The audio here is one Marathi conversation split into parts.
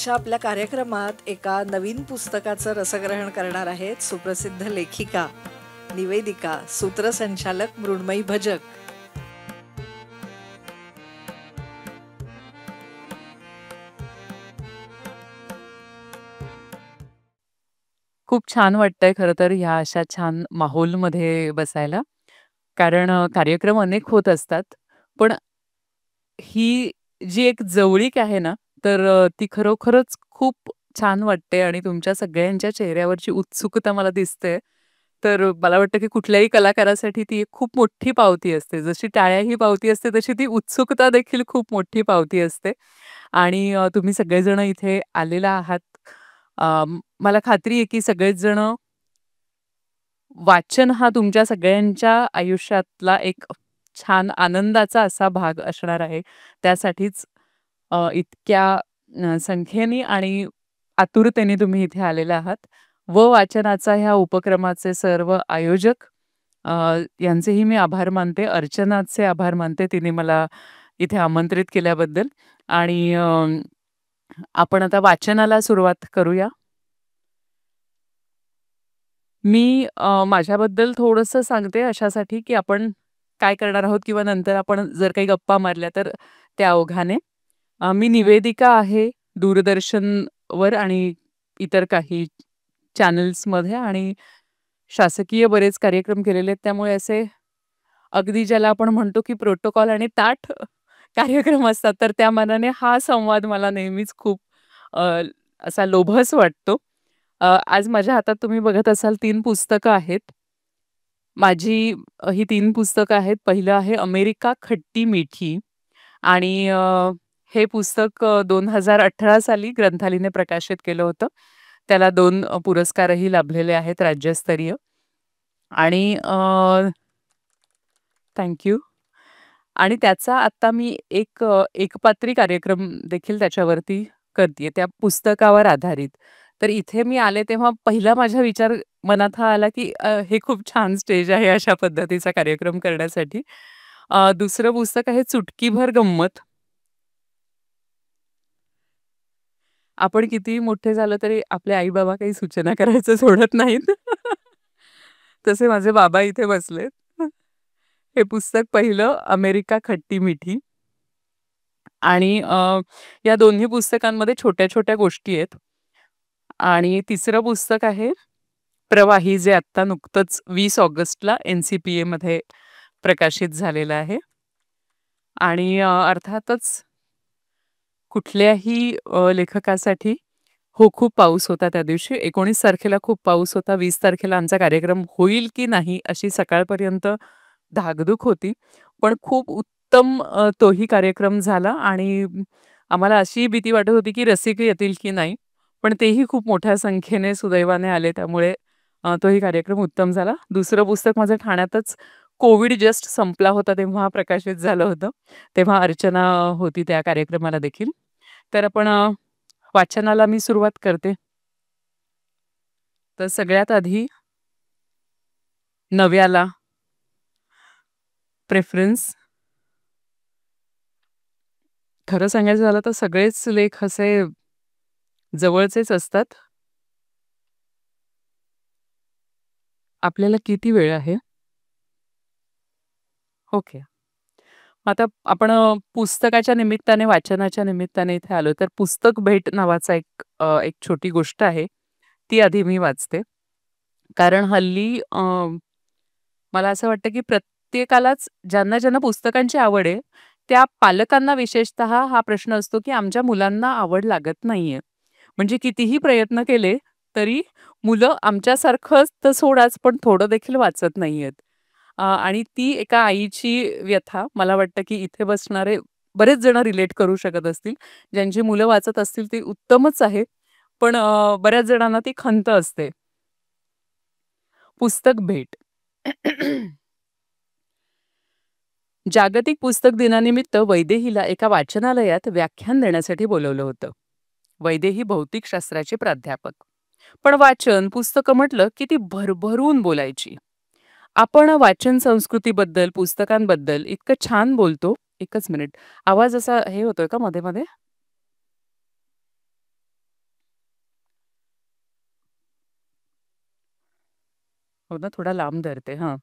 आजच्या आपल्या कार्यक्रमात एका नवीन पुस्तकाचं रसग्रहण करणार आहेत सुप्रसिद्ध लेखिका, निवेदिका, सूत्रसंचालक मृण्मयी भजक. खूप छान वाटतंय खरं तर ह्या अशा छान माहोलमध्ये बसायला. कारण कार्यक्रम अनेक होत असतात. पण ही जी एक जवळीक आहे ना, तर ती खरोखरच खूप छान वाटते आणि तुमच्या सगळ्यांच्या चेहऱ्यावरची उत्सुकता मला दिसते. तर मला वाटतं की कुठल्याही कलाकारासाठी ती एक खूप मोठी पावती असते. जशी टाळ्या ही पावती असते, तशी ती उत्सुकता देखील खूप मोठी पावती असते. आणि तुम्ही सगळेजण इथे आलेला आहात. मला खात्री आहे की सगळेच जण वाचन हा तुमच्या सगळ्यांच्या आयुष्यातला एक छान आनंदाचा असा भाग असणार आहे. त्यासाठीच इतक्या संख्येने आणि आतुरतेने तुम्ही इथे आलेले आहात. वाचनाचा ह्या उपक्रमाचे सर्व आयोजक अ, यांचेही मी आभार मानते. अर्चनाचे आभार मानते. तिने मला इथे आमंत्रित केल्याबद्दल आणि आपण आता वाचनाला सुरुवात करूया. मी माझ्याबद्दल थोडंसं सांगते अशासाठी, की आपण काय करणार आहोत किंवा नंतर आपण जर काही गप्पा मारल्या तर त्या ओघाने. मी निवेदिका आहे दूरदर्शनवर आणि इतर काही चॅनल्समध्ये आणि शासकीय बरेच कार्यक्रम केलेले आहेत. त्यामुळे असे अगदी ज्याला आपण म्हणतो, की प्रोटोकॉल आणि ताठ कार्यक्रम असतात, तर त्या मानाने हा संवाद मला नेहमीच खूप अ, असा लोभस वाटतो. आज माझ्या हातात तुम्ही बघत असाल 3 पुस्तकं आहेत. माझी ही 3 पुस्तकं आहेत. पहिलं आहे अमेरिका खट्टी मिठी आणि हे पुस्तक 2018 साली ग्रंथालीने प्रकाशित केलं होतं. त्याला 2 पुरस्कारही लाभलेले आहेत राज्यस्तरीय आणि थँक यू. आणि त्याचा आता मी एक एकपात्री कार्यक्रम देखील त्याच्यावरती करतीये, त्या पुस्तकावर आधारित. तर इथे मी आले तेव्हा पहिला माझा विचार मनात हा आला, की हे खूप छान स्टेज आहे अशा पद्धतीचा कार्यक्रम करण्यासाठी. दुसरं पुस्तक आहे चुटकीभर गंमत. आपण कितीही मोठे झालो तरी आपले आई-बाबा काही सूचना करायचं सोडत नाहीत. तसे माझे बाबा इथे बसलेत. हे पुस्तक पहिलं अमेरिका खट्टी-मिठी आणि या दोन्ही पुस्तकांमध्ये छोट्या-छोट्या गोष्टी आहेत. आणि तिसरं पुस्तक आहे प्रवाही, जे आत्ता नुकतंच 20 ऑगस्टला NCPAमध्ये प्रकाशित झालेलं आहे. आणि अर्थातच कुठल्याही लेखकासाठी हो, खूप पाऊस होता त्या दिवशी. 19 तारखेला खूप पाऊस होता. 20 तारखेला आमचा कार्यक्रम होईल की नाही अशी सकाळपर्यंत धाकधूक होती. पण खूप उत्तम तोही कार्यक्रम झाला आणि आम्हाला अशी भीती वाटत होती की रसिक येतील की नाही. पण तेही खूप मोठ्या संख्येने सुदैवाने आले. त्यामुळे तोही कार्यक्रम उत्तम झाला. दुसरं पुस्तक माझं ठाण्यातच कोविड जस्ट संपला होता तेव्हा प्रकाशित झालं होतं. तेव्हा अर्चना होती त्या कार्यक्रमाला देखील. तर आपण वाचनाला मी सुरुवात करते. तर सगळ्यात आधी नव्याला प्रेफरन्स. खरं सांगायचं झालं तर सगळेच लेख असे जवळचेच असतात. आपल्याला किती वेळ आहे? ओके. आता आपण पुस्तकाच्या निमित्ताने, वाचनाच्या निमित्ताने इथे आलो, तर पुस्तक भेट नावाचा एक छोटी गोष्ट आहे. ती आधी मी वाचते. कारण हल्ली मला असं वाटतं, की प्रत्येकालाच ज्यांना पुस्तकांची आवड आहे, त्या पालकांना विशेषतः हा प्रश्न असतो, की आमच्या मुलांना आवड लागत नाहीये. म्हणजे कितीही प्रयत्न केले, तरी मुलं आमच्यासारखंच तर सोडाच, पण थोडं देखील वाचत नाहीयेत. आणि ती एका आईची व्यथा मला वाटतं, की इथे बसणारे बरेच जण रिलेट करू शकत असतील. ज्यांची मुलं वाचत असतील ते उत्तमच आहे. पण बऱ्याच जणांना ती खंत असते. पुस्तक भेट. जागतिक पुस्तक दिनानिमित्त वैदेहीला एका वाचनालयात व्याख्यान देण्यासाठी बोलवलं होतं. वैदेही भौतिकशास्त्राचे प्राध्यापक. पण वाचन, पुस्तकं म्हटलं की ती भरभरून बोलायची. आपण वाचन संस्कृतीबद्दल, पुस्तकांबद्दल इतकं छान बोलतो. एकच मिनिट. आवाज असा हे होतोय का मध्ये-मध्ये? हो ना, थोडा लांब धरते. हां.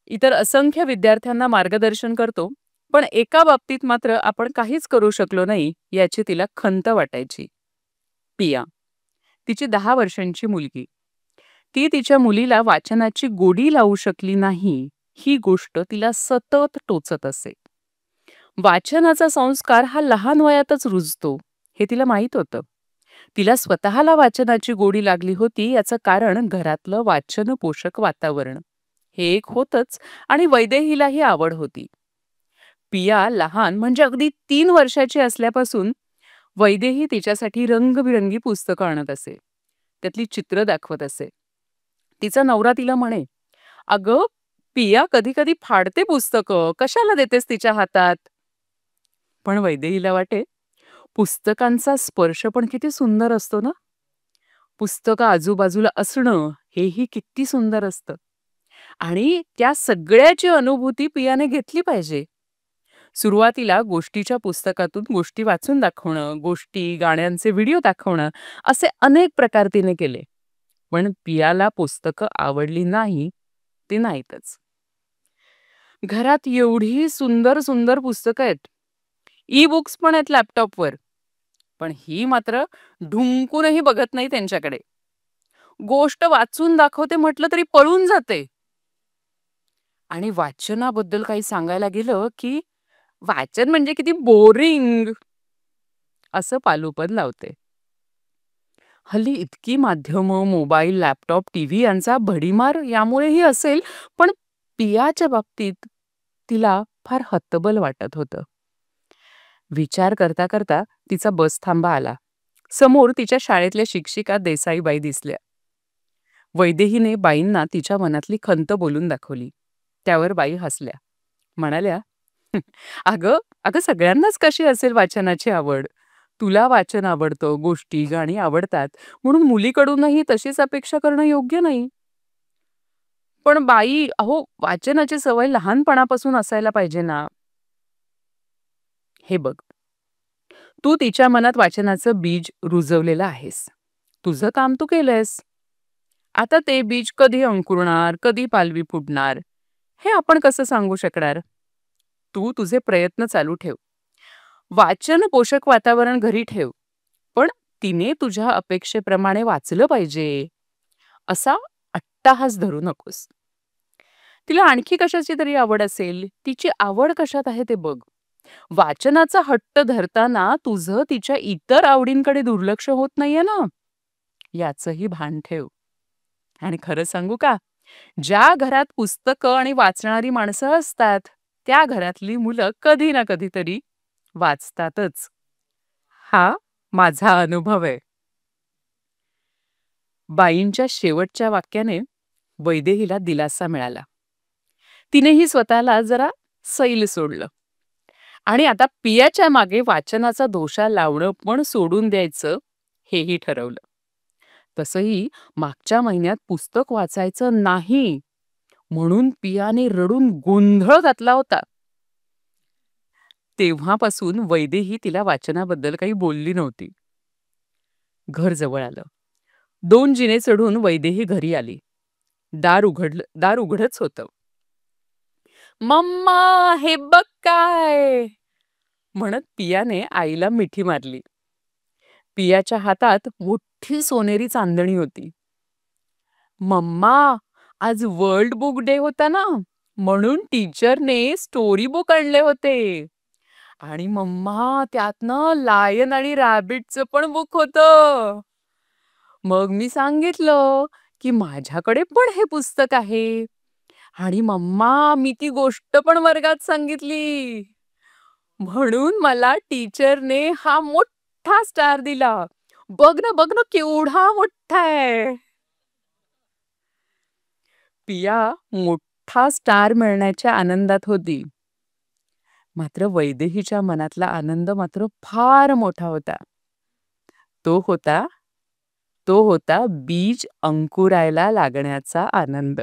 इतर असंख्य विद्यार्थ्यांना मार्गदर्शन करतो, पण एका बाबतीत मात्र आपण काहीच करू शकलो नाही याची तिला खंत वाटायची. पिया, तिची 10 वर्षांची मुलगी. ती तिच्या मुलीला वाचनाची गोडी लावू शकली नाही, ही गोष्ट तिला सतत टोचत असे. वाचनाचा संस्कार हा लहान वयातच रुजतो, हे तिला माहीत होतं. तिला स्वतःला वाचनाची गोडी लागली होती याचं कारण घरातलं वाचन पोषक वातावरण. हे एक होतंच आणि वैदेहीलाही आवड होती. पिया लहान म्हणजे अगदी 3 वर्षाची असल्यापासून वैदेही तिच्यासाठी रंगबिरंगी पुस्तकं आणत असे. त्यातली चित्र दाखवत असे. तिचा नवरा तिला म्हणे, "अगं, पिया कधी-कधी फाडते पुस्तकं, कशाला देतेस तिच्या हातात?" पण वैदेहीला वाटे, पुस्तकांचा स्पर्श पण किती सुंदर असतो ना. पुस्तकं आजूबाजूला असणं हेही किती सुंदर असतं. आणि त्या सगळ्याची अनुभूती पियाने घेतली पाहिजे. सुरुवातीला गोष्टीच्या पुस्तकातून गोष्टी वाचून दाखवणं, गोष्टी, गाण्यांचे व्हिडिओ दाखवणं, असे अनेक प्रकार तिने केले. पण पियाला पुस्तकं आवडली नाही, ती नाहीतच. घरात एवढी सुंदर सुंदर पुस्तकं आहेत. ई बुक्स पण आहेत लॅपटॉपवर. पण ही मात्र ढुंकूनही बघत नाही त्यांच्याकडे. गोष्ट वाचून दाखवते म्हटलं तरी पळून जाते. आणि वाचनाबद्दल काही सांगायला गेलं की वाचन म्हणजे किती बोरिंग असं पालुपद लावते. हल्ली इतकी माध्यमं, मोबाईल, लॅपटॉप, टीव्ही यांचा भडीमार यामुळेही असेल, पण पियाच्या बाबतीत तिला फार हतबल वाटत होतं. विचार करता करता तिचा बस थांबा आला. समोर तिच्या शाळेतल्या शिक्षिका देसाईबाई दिसल्या. वैदेहीने बाईंना तिच्या मनातली खंत बोलून दाखवली. त्यावर बाई हसल्या. म्हणाल्या, अगं अगं सगळ्यांनाच कशी असेल वाचनाची आवड. तुला वाचन आवडतं, गोष्टी, गाणी आवडतात, म्हणून मुलीकडूनही तशीच अपेक्षा करणं योग्य नाही. पण बाई, अहो वाचनाची सवय लहानपणापासून असायला पाहिजे ना. हे बघ, तू तिच्या मनात वाचनाचं बीज रुजवलेलं आहेस. तुझं काम तू केलंयस. आता ते बीज कधी अंकुरणार, कधी पालवी फुटणार, हे आपण कसं सांगू शकणार? तू तुझे प्रयत्न चालू ठेव. वाचन पोषक वातावरण घरी ठेव. पण तिने तुझ्या अपेक्षेप्रमाणे वाचलं पाहिजे, असा अट्टाहास धरू नकोस. तिला आणखी कशाची तरी आवड असेल, तिची आवड कशात आहे ते बघ. वाचनाचा हट्ट धरताना तुझं तिच्या इतर आवडींकडे दुर्लक्ष होत नाहीये ना, याचंही भान ठेव. आणि खरं सांगू का, ज्या घरात पुस्तकं आणि वाचणारी माणसं असतात, त्या घरातली मुलं कधी ना कधीतरी वाचतातच. हा माझा अनुभव आहे. बाईंच्या शेवटच्या वाक्याने वैदेहीला दिलासा मिळाला. तिनेही स्वतःला जरा सैल सोडलं. आणि आता पियाच्या मागे वाचनाचा दोषा लावणं पण सोडून द्यायचं, हेही ठरवलं. तसंही मागच्या महिन्यात पुस्तक वाचायचं नाही म्हणून पियाने रडून गोंधळ घातला होता. तेव्हापासून वैदेही तिला वाचनाबद्दल काही बोलली नव्हती. घर जवळ आलं. 2 जिने चढून वैदेही घरी आली. दार उघडच होतं. "मम्मा, हे बघ काय!" म्हणत पियाने आईला मिठी मारली. पियाच्या हातात मोठी सोनेरी चांदणी होती. "मम्मा, आज वर्ल्ड बुक डे होता ना, म्हणून टीचरने स्टोरी बुक आणले होते. आणि मम्मा, त्यात ना लायन आणि रॅबिटचं पण बुक होतं." मग मी सांगितलं की माझ्याकडे पण हे पुस्तक आहे. आणि मम्मा, मी ती गोष्ट पण वर्गात सांगितली. म्हणून मला टीचरने हा मोठा स्टार दिला. बघ ना केवढा मोठा आहे. पिया मोठा स्टार मिळण्याच्या आनंदात होती. मात्र वैदेहीच्या मनातला आनंद मात्र फार मोठा होता. तो होता तो होता बीज अंकुरायला लागण्याचा आनंद.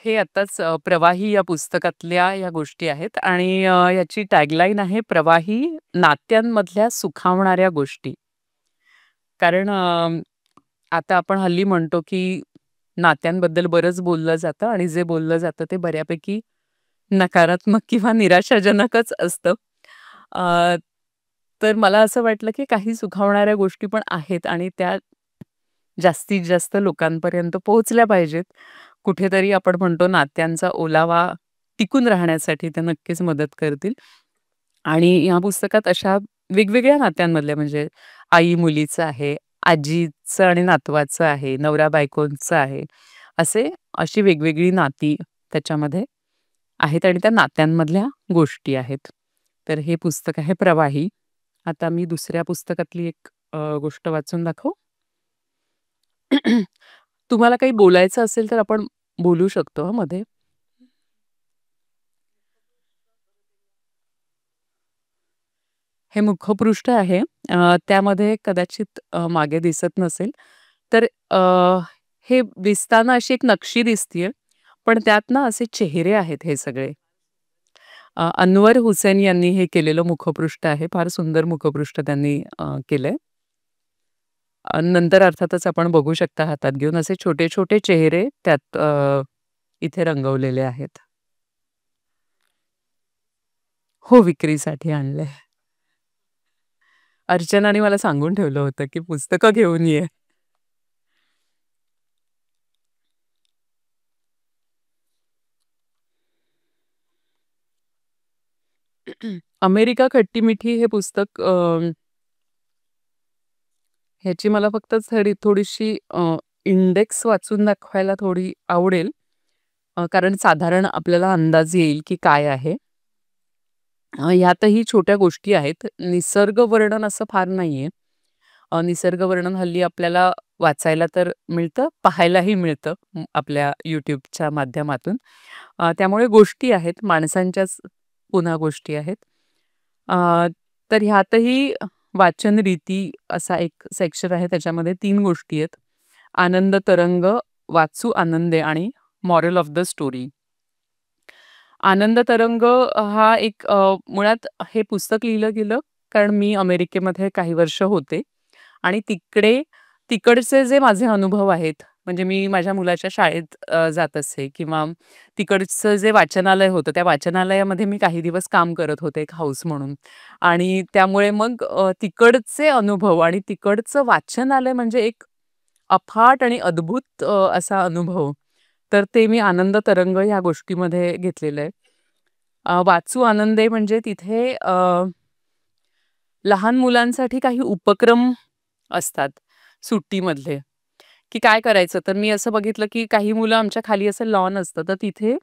हे आत्ताच प्रवाही या पुस्तकातल्या या गोष्टी आहेत आणि याची टॅगलाईन आहे प्रवाही नात्यांमधल्या सुखावणाऱ्या गोष्टी. कारण आता आपण हल्ली म्हणतो, की नात्यांबद्दल बरंच बोललं जातं आणि जे बोललं जातं ते बऱ्यापैकी नकारात्मक किंवा निराशाजनकच असतं. अ, तर मला असं वाटलं, की काही सुखावणाऱ्या गोष्टी पण आहेत आणि त्या जास्तीत जास्त लोकांपर्यंत पोहोचल्या पाहिजेत. कुठेतरी आपण म्हणतो नात्यांचा ओलावा टिकून राहण्यासाठी त्या नक्कीच मदत करतील. आणि या पुस्तकात अशा वेगवेगळ्या नात्यांमधल्या म्हणजे आई-मुलीचं आहे, आजीचं आणि नातवाचं आहे, नवरा-बायकोचं आहे. अशी वेगवेगळी नाती त्याच्यामध्ये आहेत आणि त्या नात्यांमधल्या गोष्टी आहेत. तर हे पुस्तक आहे प्रवाही. आता मी दुसऱ्या पुस्तकातली एक गोष्ट वाचून दाखवू? तुम्हाला काही बोलायचं असेल तर आपण बोलू शकतो हं मध्ये. हे मुखपृष्ठ आहे. त्यामध्ये कदाचित मागे दिसत नसेल. तर हे दिसताना अशी एक नक्षी दिसतीये. पण त्यात ना असे चेहरे आहेत हे सगळे. अन्वर हुसेन यांनी हे केलेलं मुखपृष्ठ आहे. फार सुंदर मुखपृष्ठ त्यांनी केलंय. नंतर अर्थातच आपण बघू शकता हातात घेऊन असे छोटे-छोटे चेहरे त्यात इथे रंगवलेले आहेत. हो, विक्रीसाठी आणलंय. अर्चनाने मला सांगून ठेवलं होतं, की पुस्तकं घेऊन ये. अमेरिका खट्टी-मिठी हे पुस्तक ह्याची मला फक्त थोडीशी इंडेक्स वाचून दाखवायला थोडी आवडेल. कारण साधारण आपल्याला अंदाज येईल, की काय आहे. ह्यातही छोट्या गोष्टी आहेत. निसर्ग वर्णन असं फार नाहीये. निसर्ग वर्णन हल्ली आपल्याला वाचायला तर मिळतं, पाहायलाही मिळतं आपल्या YouTubeच्या माध्यमातून. त्यामुळे गोष्टी आहेत, माणसांच्याच पुन्हा गोष्टी आहेत. अ, तर ह्यातही वाचन रीती असा एक सेक्शन आहे, त्याच्यामध्ये 3 गोष्टी आहेत. आनंद तरंग, वाचू आनंदे आणि मॉरल ऑफ द स्टोरी. आनंद तरंग हा एक मुळात हे पुस्तक लिहिलं गेलं कारण मी अमेरिकेमध्ये काही वर्ष होते आणि तिकडचे जे माझे अनुभव आहेत, म्हणजे मी माझ्या मुलाच्या शाळेत जात असे किंवा तिकडचं जे वाचनालय होतं, त्या वाचनालयामध्ये मी काही दिवस काम करत होते एक हाऊस म्हणून आणि त्यामुळे मग तिकडचे अनुभव आणि तिकडचं वाचनालय म्हणजे एक अफाट आणि अद्भुत असा अनुभव. तर ते मी आनंद तरंग ह्या गोष्टीमध्ये घेतलेलं आहे. वाचू आनंदे म्हणजे तिथे लहान मुलांसाठी काही उपक्रम असतात सुट्टीमधले, की काय करायचं? तर मी असं बघितलं, की काही मुलं आमच्या खाली असं लॉन असतं, तर तिथे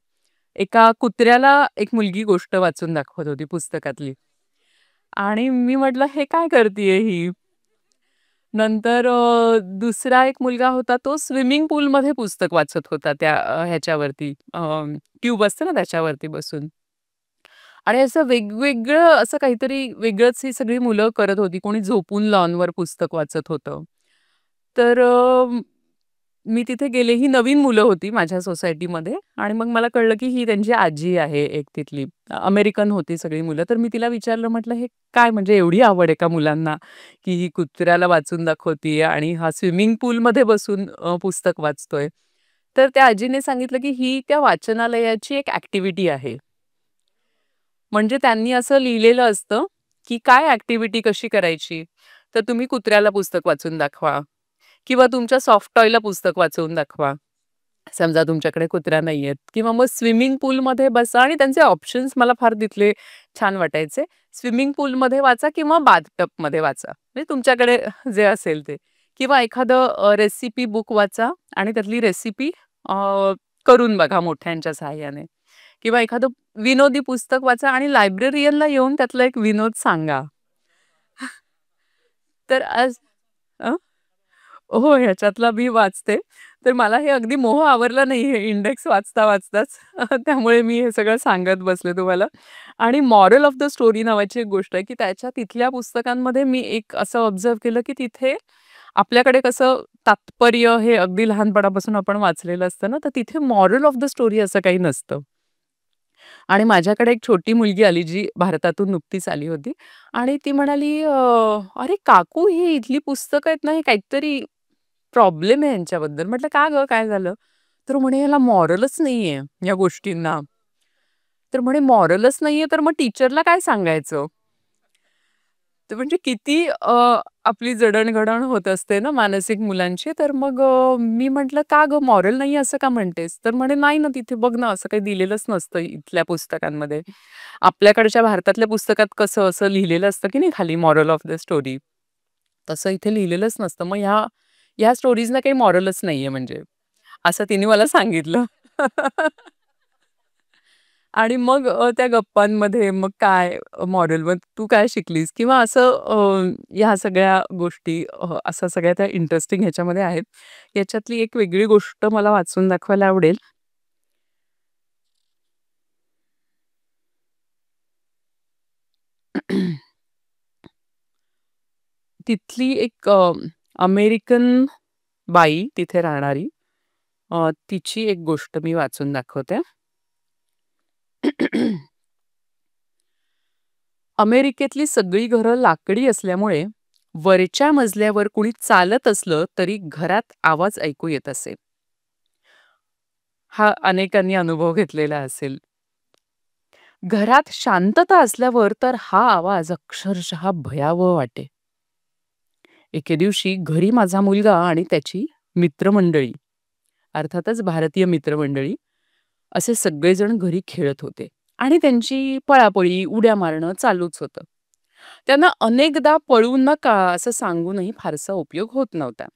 एका कुत्र्याला एक मुलगी गोष्ट वाचून दाखवत होती पुस्तकातली आणि मी म्हटलं, "हे काय करतीये ही?" नंतर दुसरा एक मुलगा होता, तो स्विमिंग पूलमध्ये पुस्तक वाचत होता त्या ह्याच्यावरती ट्यूब असते ना त्याच्यावरती बसून. आणि असं वेगवेगळं असं काहीतरी वेगळंच ही सगळी मुलं करत होती. कोणी झोपून लॉनवर पुस्तक वाचत होतं. तर मी तिथे गेले. ही नवीन मुलं होती माझ्या सोसायटीमध्ये आणि मग मला कळलं, की ही त्यांची आजी आहे एक तिथली. अमेरिकन होती सगळी मुलं. तर मी तिला विचारलं म्हटलं, "हे काय म्हणजे एवढी आवड आहे का मुलांना, की ही कुत्र्याला वाचून दाखवतीये आणि हा स्विमिंग पूलमध्ये बसून पुस्तक वाचतोय?" तर त्या आजीने सांगितलं, की ही त्या वाचनालयाची एक ॲक्टिव्हिटी आहे. म्हणजे त्यांनी असं लिहिलेलं असतं, की काय ॲक्टिव्हिटी कशी करायची? तर तुम्ही कुत्र्याला पुस्तक वाचून दाखवा किंवा तुमच्या सॉफ्ट टॉयला पुस्तक वाचवून दाखवा. समजा तुमच्याकडे कुत्रा नाहीयेत किंवा मग स्विमिंग पूलमध्ये बसा आणि त्यांचे ऑप्शन्स मला फार तिथले छान वाटायचे. स्विमिंग पूलमध्ये वाचा किंवा बाथटबमध्ये वाचा. म्हणजे तुमच्याकडे जे असेल ते किंवा एखादं रेसिपी बुक वाचा आणि त्यातली रेसिपी करून बघा मोठ्यांच्या सहाय्याने. किंवा एखादं विनोदी पुस्तक वाचा आणि लायब्ररियनला येऊन त्यातला एक विनोद सांगा. तर आज अ, हो, ह्याच्यातला मी वाचते. तर मला हे अगदी मोह आवरला नाही हे इंडेक्स वाचता-वाचताच. त्यामुळे मी हे सगळं सांगत बसले तुम्हाला. आणि मॉरल ऑफ द स्टोरी नावाची एक गोष्ट आहे, की तिथल्या पुस्तकांमध्ये मी एक असं ऑब्झर्व्ह केलं, की तिथे आपल्याकडे कसं तात्पर्य हे अगदी लहानपणापासून आपण वाचलेलं असतं ना, तर तिथे मॉरल ऑफ द स्टोरी असं काही नसतं. आणि माझ्याकडे एक छोटी मुलगी आली, जी भारतातून नुकतीच आली होती आणि ती म्हणाली, "अरे काकू, ही इथली पुस्तकं आहेत ना, हे काहीतरी प्रॉब्लेम आहे यांच्याबद्दल." म्हटलं, "का गं, काय झालं?" तर म्हणे, "ह्याला मॉरलच नाहीये या गोष्टींना." तर म्हणे, "मॉरलच नाहीये, तर मग टीचरला काय सांगायचं?" तर म्हणजे किती आपली जडण-घडण होत असते ना मानसिक मुलांची. तर मग मी म्हटलं, "का गं, मॉरल नाही असं का म्हणतेस?" तर म्हणे, "नाही ना, तिथे बघ ना, असं काही दिलेलंच नसतं इथल्या पुस्तकांमध्ये." आपल्याकडच्या भारतातल्या पुस्तकात कसं असं लिहिलेलं असतं की नाही खाली मॉरल ऑफ द स्टोरी, तसं इथे लिहिलेलंच नसतं. मग ह्या ह्या स्टोरीजना काही मॉरलच नाहीये म्हणजे, असं तिने मला सांगितलं. आणि मग त्या गप्पांमध्ये मग काय मॉरल मग तू काय शिकलीस? किंवा असं ह्या सगळ्या गोष्टी अशा सगळ्या त्या इंटरेस्टिंग ह्याच्यामध्ये आहेत. याच्यातली एक वेगळी गोष्ट मला वाचून दाखवायला आवडेल. तिथली एक अमेरिकन बाई तिथे राहणारी तिची एक गोष्ट मी वाचून दाखवते. अमेरिकेतली सगळी घरं लाकडी असल्यामुळे वरच्या मजल्यावर कुणी चालत असलं तरी घरात आवाज ऐकू येत असे. हा अनेकांनी अनुभव घेतलेला असेल. घरात शांतता असल्यावर तर हा आवाज अक्षरशः भयावह वाटे. एके दिवशी घरी माझा मुलगा आणि त्याची मित्रमंडळी, अर्थातच भारतीय मित्रमंडळी, असे सगळेजण घरी खेळत होते आणि त्यांची पळापळी, उड्या मारणं चालूच होतं. त्यांना अनेकदा पळू नका असं सांगूनही फारसा उपयोग होत नव्हता.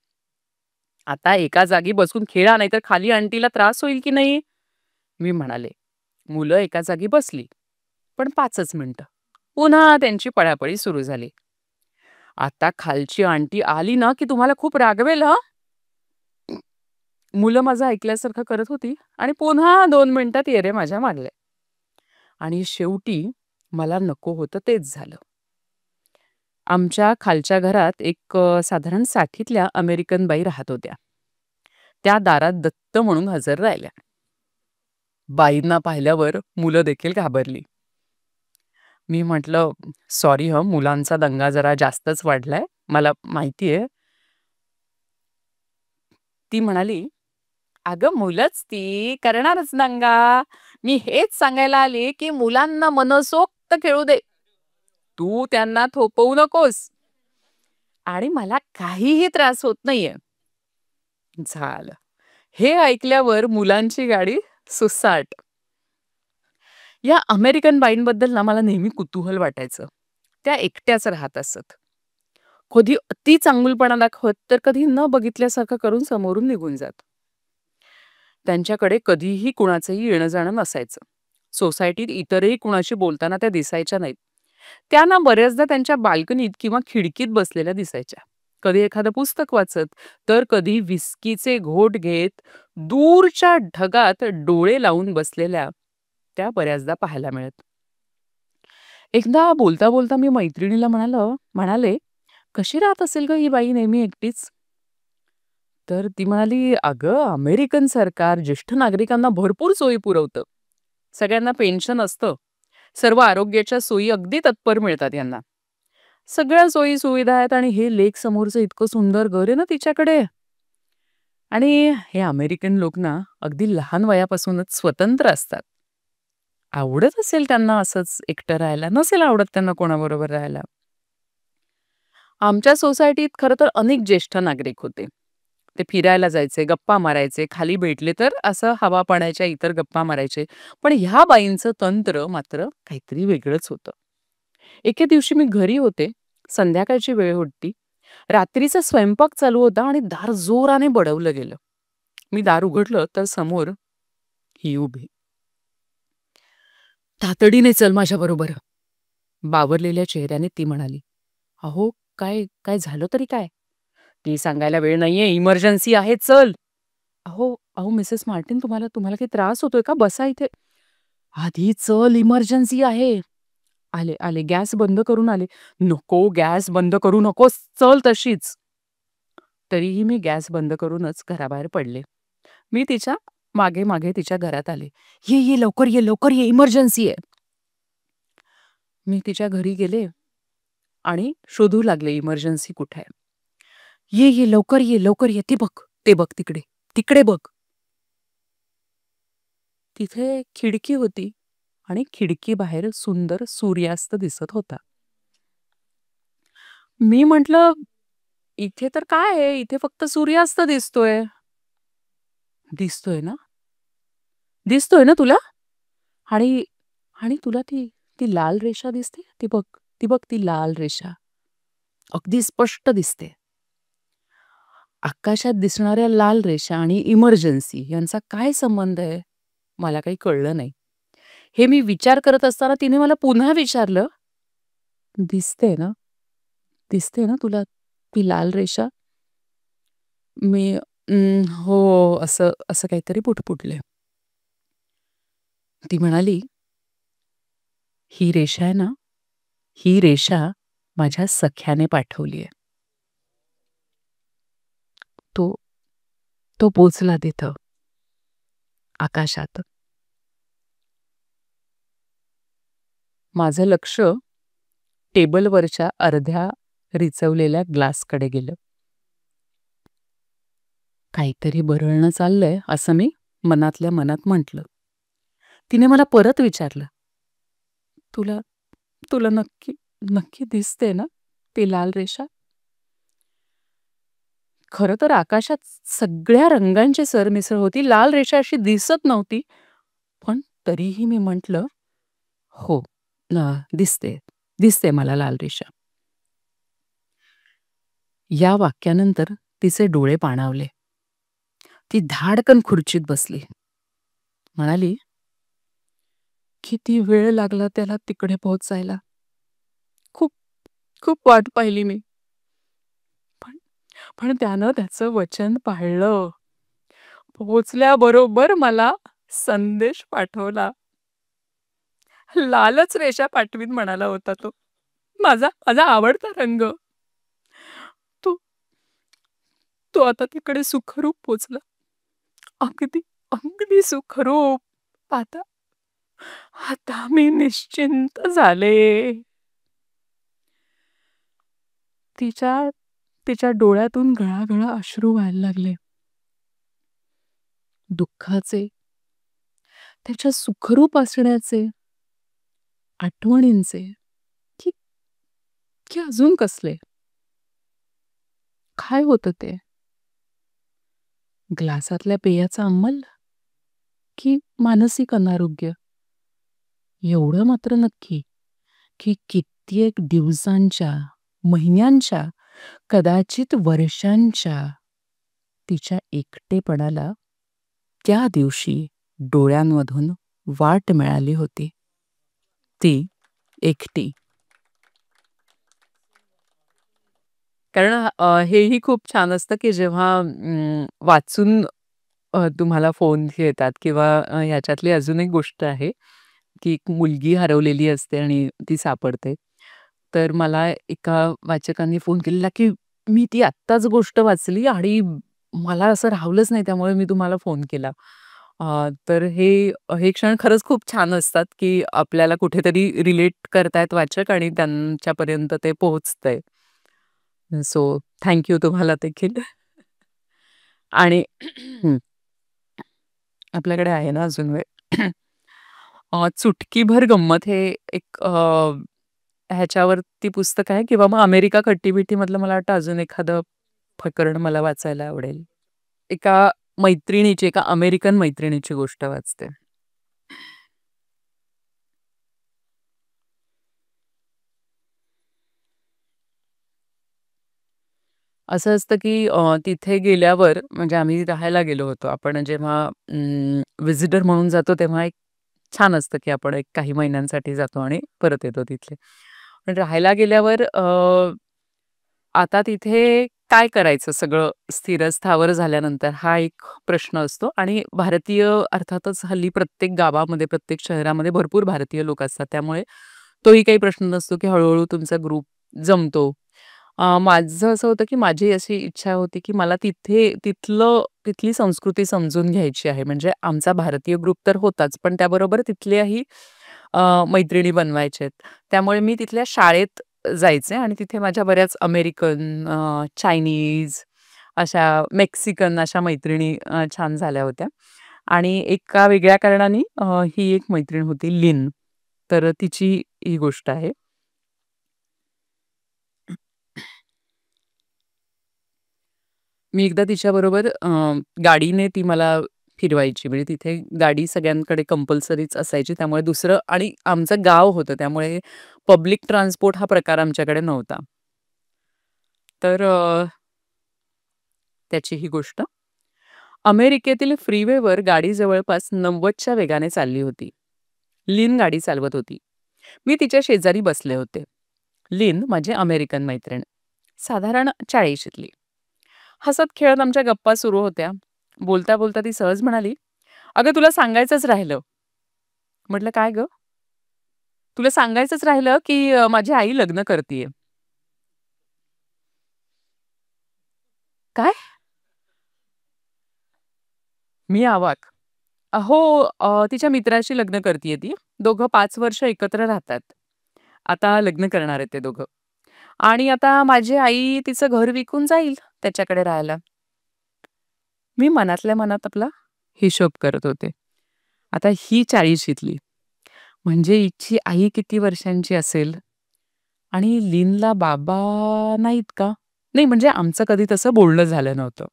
आता एका जागी बसून खेळा, नाहीतर खाली आंटीला त्रास होईल की नाही, मी म्हणाले. मुलं एका जागी बसली. पण 5च मिनिटं. पुन्हा त्यांची पळापळी सुरू झाली. आता खालची आंटी आली ना, की तुम्हाला खूप रागवेल हं. मुलं माझं ऐकल्यासारखं करत होती आणि पुन्हा 2 मिनिटात येरे माझ्या मारल्या. आणि शेवटी मला नको होतं तेच झालं. आमच्या खालच्या घरात एक साधारण 60तल्या अमेरिकन बाई राहत होत्या. त्या दारात दत्त म्हणून हजर राहिल्या. बाईंना पाहिल्यावर मुलं देखील घाबरली. मी म्हटलं, "सॉरी हं, मुलांचा दंगा जरा जास्तच वाढलाय. मला माहिती आहे." ती म्हणाली, "अगं मुलंच ती, करणारच दंगा. मी हेच सांगायला आले, की मुलांना मनसोक्त खेळू दे. तू त्यांना थोपवू नकोस आणि मला काहीही त्रास होत नाहीये." झालं. हे ऐकल्यावर मुलांची गाडी सुसाट. या अमेरिकन बाईंबद्दल ना मला नेहमी कुतूहल वाटायचं. त्या एकट्याच राहत असत. कधी अति चांगुलपणा दाखवत, तर कधी न बघितल्यासारखं करून समोरून निघून जात. त्यांच्याकडे कधीही कुणाचंही येणं-जाणं नसायचं. सोसायटीत इतरही कुणाशी बोलताना त्या दिसायच्या नाहीत. त्या ना बऱ्याचदा त्यांच्या बाल्कनीत किंवा खिडकीत बसलेल्या दिसायच्या. कधी एखादं पुस्तक वाचत, तर कधी व्हिस्कीचे घोट घेत दूरच्या ढगात डोळे लावून बसलेल्या त्या बऱ्याचदा पाहायला मिळत. एकदा बोलता-बोलता मी मैत्रिणीला म्हणाले, "कशी राहत असेल गं ही बाई नेहमी एकटीच?" तर ती म्हणाली, "अगं, अमेरिकन सरकार ज्येष्ठ नागरिकांना भरपूर सोयी पुरवतं. सगळ्यांना पेन्शन असतं. सर्व आरोग्याच्या सोयी अगदी तत्पर मिळतात यांना. सगळ्या सोयी-सुविधा आहेत आणि हे लेक समोरचं इतकं सुंदर घर आहे ना तिच्याकडे. आणि हे अमेरिकन लोक ना अगदी लहान वयापासूनच स्वतंत्र असतात. आवडत असेल त्यांना असंच एकटं राहायला, नसेल आवडत त्यांना कोणाबरोबर राहायला." आमच्या सोसायटीत खरं तर अनेक ज्येष्ठ नागरिक होते. ते फिरायला जायचे, गप्पा मारायचे, खाली भेटले तर असं हवा-पाण्याच्या इतर गप्पा मारायचे. पण ह्या बाईंचं तंत्र मात्र काहीतरी वेगळंच होतं. एके दिवशी मी घरी होते, संध्याकाळची वेळ होती. रात्रीचा स्वयंपाक चालू होता आणि दार जोराने बडवलं गेलं. मी दार उघडलं तर समोर ही उभी. "तातडीने चल माझ्याबरोबर." बावरलेल्या चेहऱ्याने ती म्हणाली. "अहो, काय काय झालं तरी काय?" "ती सांगायला वेळ नाहीये, इमर्जन्सी आहे, चल." "अहो, अहो मिसेस मार्टिन, तुम्हाला तुम्हाला काही त्रास होतोय का? बसा इथे." "आधी चल, इमर्जन्सी आहे." "आले, आले." गॅस बंद करून आले. "नको, गॅस बंद करू नकोस. चल तशीच." तरीही मी गॅस बंद करूनच घराबाहेर पडले. मी तिच्या मागे मागे तिच्या घरात आले. "ये ये लवकर ये, लवकर ये, इमर्जन्सी आहे." मी तिच्या घरी गेले आणि शोधू लागले इमर्जन्सी कुठे आहे. "ये ये लवकर ये, लवकर ये, ते बघ तिकडे, तिकडे बघ." तिथे खिडकी होती आणि खिडकीबाहेर सुंदर सूर्यास्त दिसत होता. मी म्हटलं, "इथे तर काय आहे? इथे फक्त सूर्यास्त दिसतोय." "दिसतोय ना? दिसतोय ना तुला? आणि आणि तुला ती ती लाल रेषा दिसते? ती बघ, ती बघ ती लाल रेषा. अगदी स्पष्ट दिसते." आकाशात दिसणाऱ्या लाल रेषा आणि इमर्जन्सी यांचा काय संबंध आहे? मला काही कळलं नाही. हे मी विचार करत असताना तिने मला पुन्हा विचारलं, "दिसते ना? दिसते ना तुला ती लाल रेषा?" मी हो, असं असं काहीतरी पुटपुटले. ती म्हणाली, "ही रेषा आहे ना, ही रेषा माझ्या सख्याने पाठवली आहे. तो तो पोचला तिथं आकाशात." माझं लक्ष टेबलवरच्या अर्ध्या रिचवलेल्या ग्लासकडे गेलं. काहीतरी बरळणं चाललंय असं मी मनातल्या मनात म्हटलं. तिने मला परत विचारलं, "तुला तुला नक्की नक्की दिसते ना ती लाल रेषा?" खरं तर आकाशात सगळ्या रंगांची सरमिसळ होती. लाल रेषा अशी दिसत नव्हती. पण तरीही मी म्हटलं, "हो, दिसते, दिसते मला लाल रेषा." या वाक्यानंतर तिचे डोळे पाणावले. ती धाडकन खुर्चीत बसली. म्हणाली, "किती वेळ लागला त्याला तिकडे पोहोचायला. खूप खूप वाट पाहिली मी. पण पण त्यानं त्याचं वचन पाळलं. पोहोचल्याबरोबर मला संदेश पाठवला. लालच रेषा पाठवीन म्हणाला होता तो. माझा माझा आवडता रंग. तो तो आता तिकडे सुखरूप पोचला. अगदी अगदी सुखरूप. आता आता मी निश्चिंत झाले." तिच्या तिच्या डोळ्यातून घळाघळा अश्रू व्हायला लागले. दुःखाचे, त्याच्या सुखरूप असण्याचे, आठवणींचे, की की अजून कसले? काय होतं ते? ग्लासातल्या पेयाचा अंमल की मानसिक अनारोग्य? एवढं मात्र नक्की की कित्येक दिवसांच्या, महिन्यांच्या, कदाचित वर्षांच्या तिच्या एकटेपणाला त्या दिवशी डोळ्यांमधून वाट मिळाली होती. ती एकटी. कारण हेही खूप छान असतं की जेव्हा वाचून तुम्हाला फोन येतात किंवा ह्याच्यातली अजून एक गोष्ट आहे की एक मुलगी हरवलेली असते आणि ती सापडते. तर मला एका वाचकांनी फोन केलेला की "मी ती आत्ताच गोष्ट वाचली आणि मला असं राहवलंच नाही त्यामुळे मी तुम्हाला फोन केला." तर हे हे क्षण खरंच खूप छान असतात की आपल्याला कुठेतरी रिलेट करतायत वाचक आणि त्यांच्यापर्यंत ते पोहोचतंय. सो थँक यू तुम्हाला देखील. आणि आपल्याकडे आहे ना अजून वेळ. चुटकीभर गंमत हे एक ह्याच्यावरती पुस्तक आहे किंवा मग अमेरिका खट्टी-मिठीमधलं मला वाटतं अजून एखादं प्रकरण मला वाचायला आवडेल. एका मैत्रिणीची, एका अमेरिकन मैत्रिणीची गोष्ट वाचते. असं असतं की तिथे गेल्यावर म्हणजे आम्ही राहायला गेलो होतो. आपण जेव्हा व्हिजिटर म्हणून जातो तेव्हा एक छान असतं की आपण एक काही महिन्यांसाठी जातो आणि परत येतो तिथले. पण राहायला गेल्यावर आता तिथे काय करायचं सगळं स्थिरस्थावर झाल्यानंतर हा एक प्रश्न असतो आणि भारतीय अर्थातच हल्ली प्रत्येक गावामध्ये, प्रत्येक शहरामध्ये भरपूर भारतीय लोक असतात. त्यामुळे तोही काही प्रश्न नसतो की हळू तुमचा ग्रुप जमतो. माझं असं होतं, की माझी अशी इच्छा होती, की मला तिथली संस्कृती समजून घ्यायची आहे. म्हणजे आमचा भारतीय ग्रुप तर होताच, पण त्याबरोबर तिथल्याही मैत्रिणी बनवायच्या आहेत. त्यामुळे मी तिथल्या शाळेत जायचे आणि तिथे माझ्या बऱ्याच अमेरिकन, चायनीज, अशा मेक्सिकन अशा मैत्रिणी छान झाल्या होत्या. आणि एका वेगळ्या कारणाने ही एक मैत्रीण होती लिन. तर तिची ही गोष्ट आहे. मी एकदा तिच्याबरोबर गाडीने ती मला फिरवायची. म्हणजे तिथे गाडी सगळ्यांकडे कंपल्सरीच असायची. त्यामुळे दुसरं आणि आमचं गाव होतं त्यामुळे पब्लिक ट्रान्सपोर्ट हा प्रकार आमच्याकडे नव्हता. तर त्याची ही गोष्ट. अमेरिकेतील फ्रीवेवर गाडी जवळपास 90च्या वेगाने चालली होती. लिन गाडी चालवत होती. मी तिच्या शेजारी बसले होते. लिन माझी अमेरिकन मैत्रीण. साधारण 40शीतली. हसत-खेळत आमच्या गप्पा सुरू होत्या. बोलता-बोलता ती सहज म्हणाली, "अगं तुला सांगायचंच राहिलं." म्हटलं, "काय गं?" "तुला सांगायचंच राहिलं, की माझी आई लग्न करतीये." "काय?" मी अवाक. "हो, तिच्या मित्राशी लग्न करतीये ती. दोघं 5 वर्ष एकत्र राहतात. आता लग्न करणार आहेत ते दोघं. आणि आता माझी आई तिचं घर विकून जाईल त्याच्याकडे राहायला." मी मनातल्या मनात आपला हिशोब करत होते. आता ही 40शीतली म्हणजे हिची आई किती वर्षांची असेल? आणि लीनला बाबा नाहीत का? नाही म्हणजे आमचं कधी तसं बोलणं झालं नव्हतं.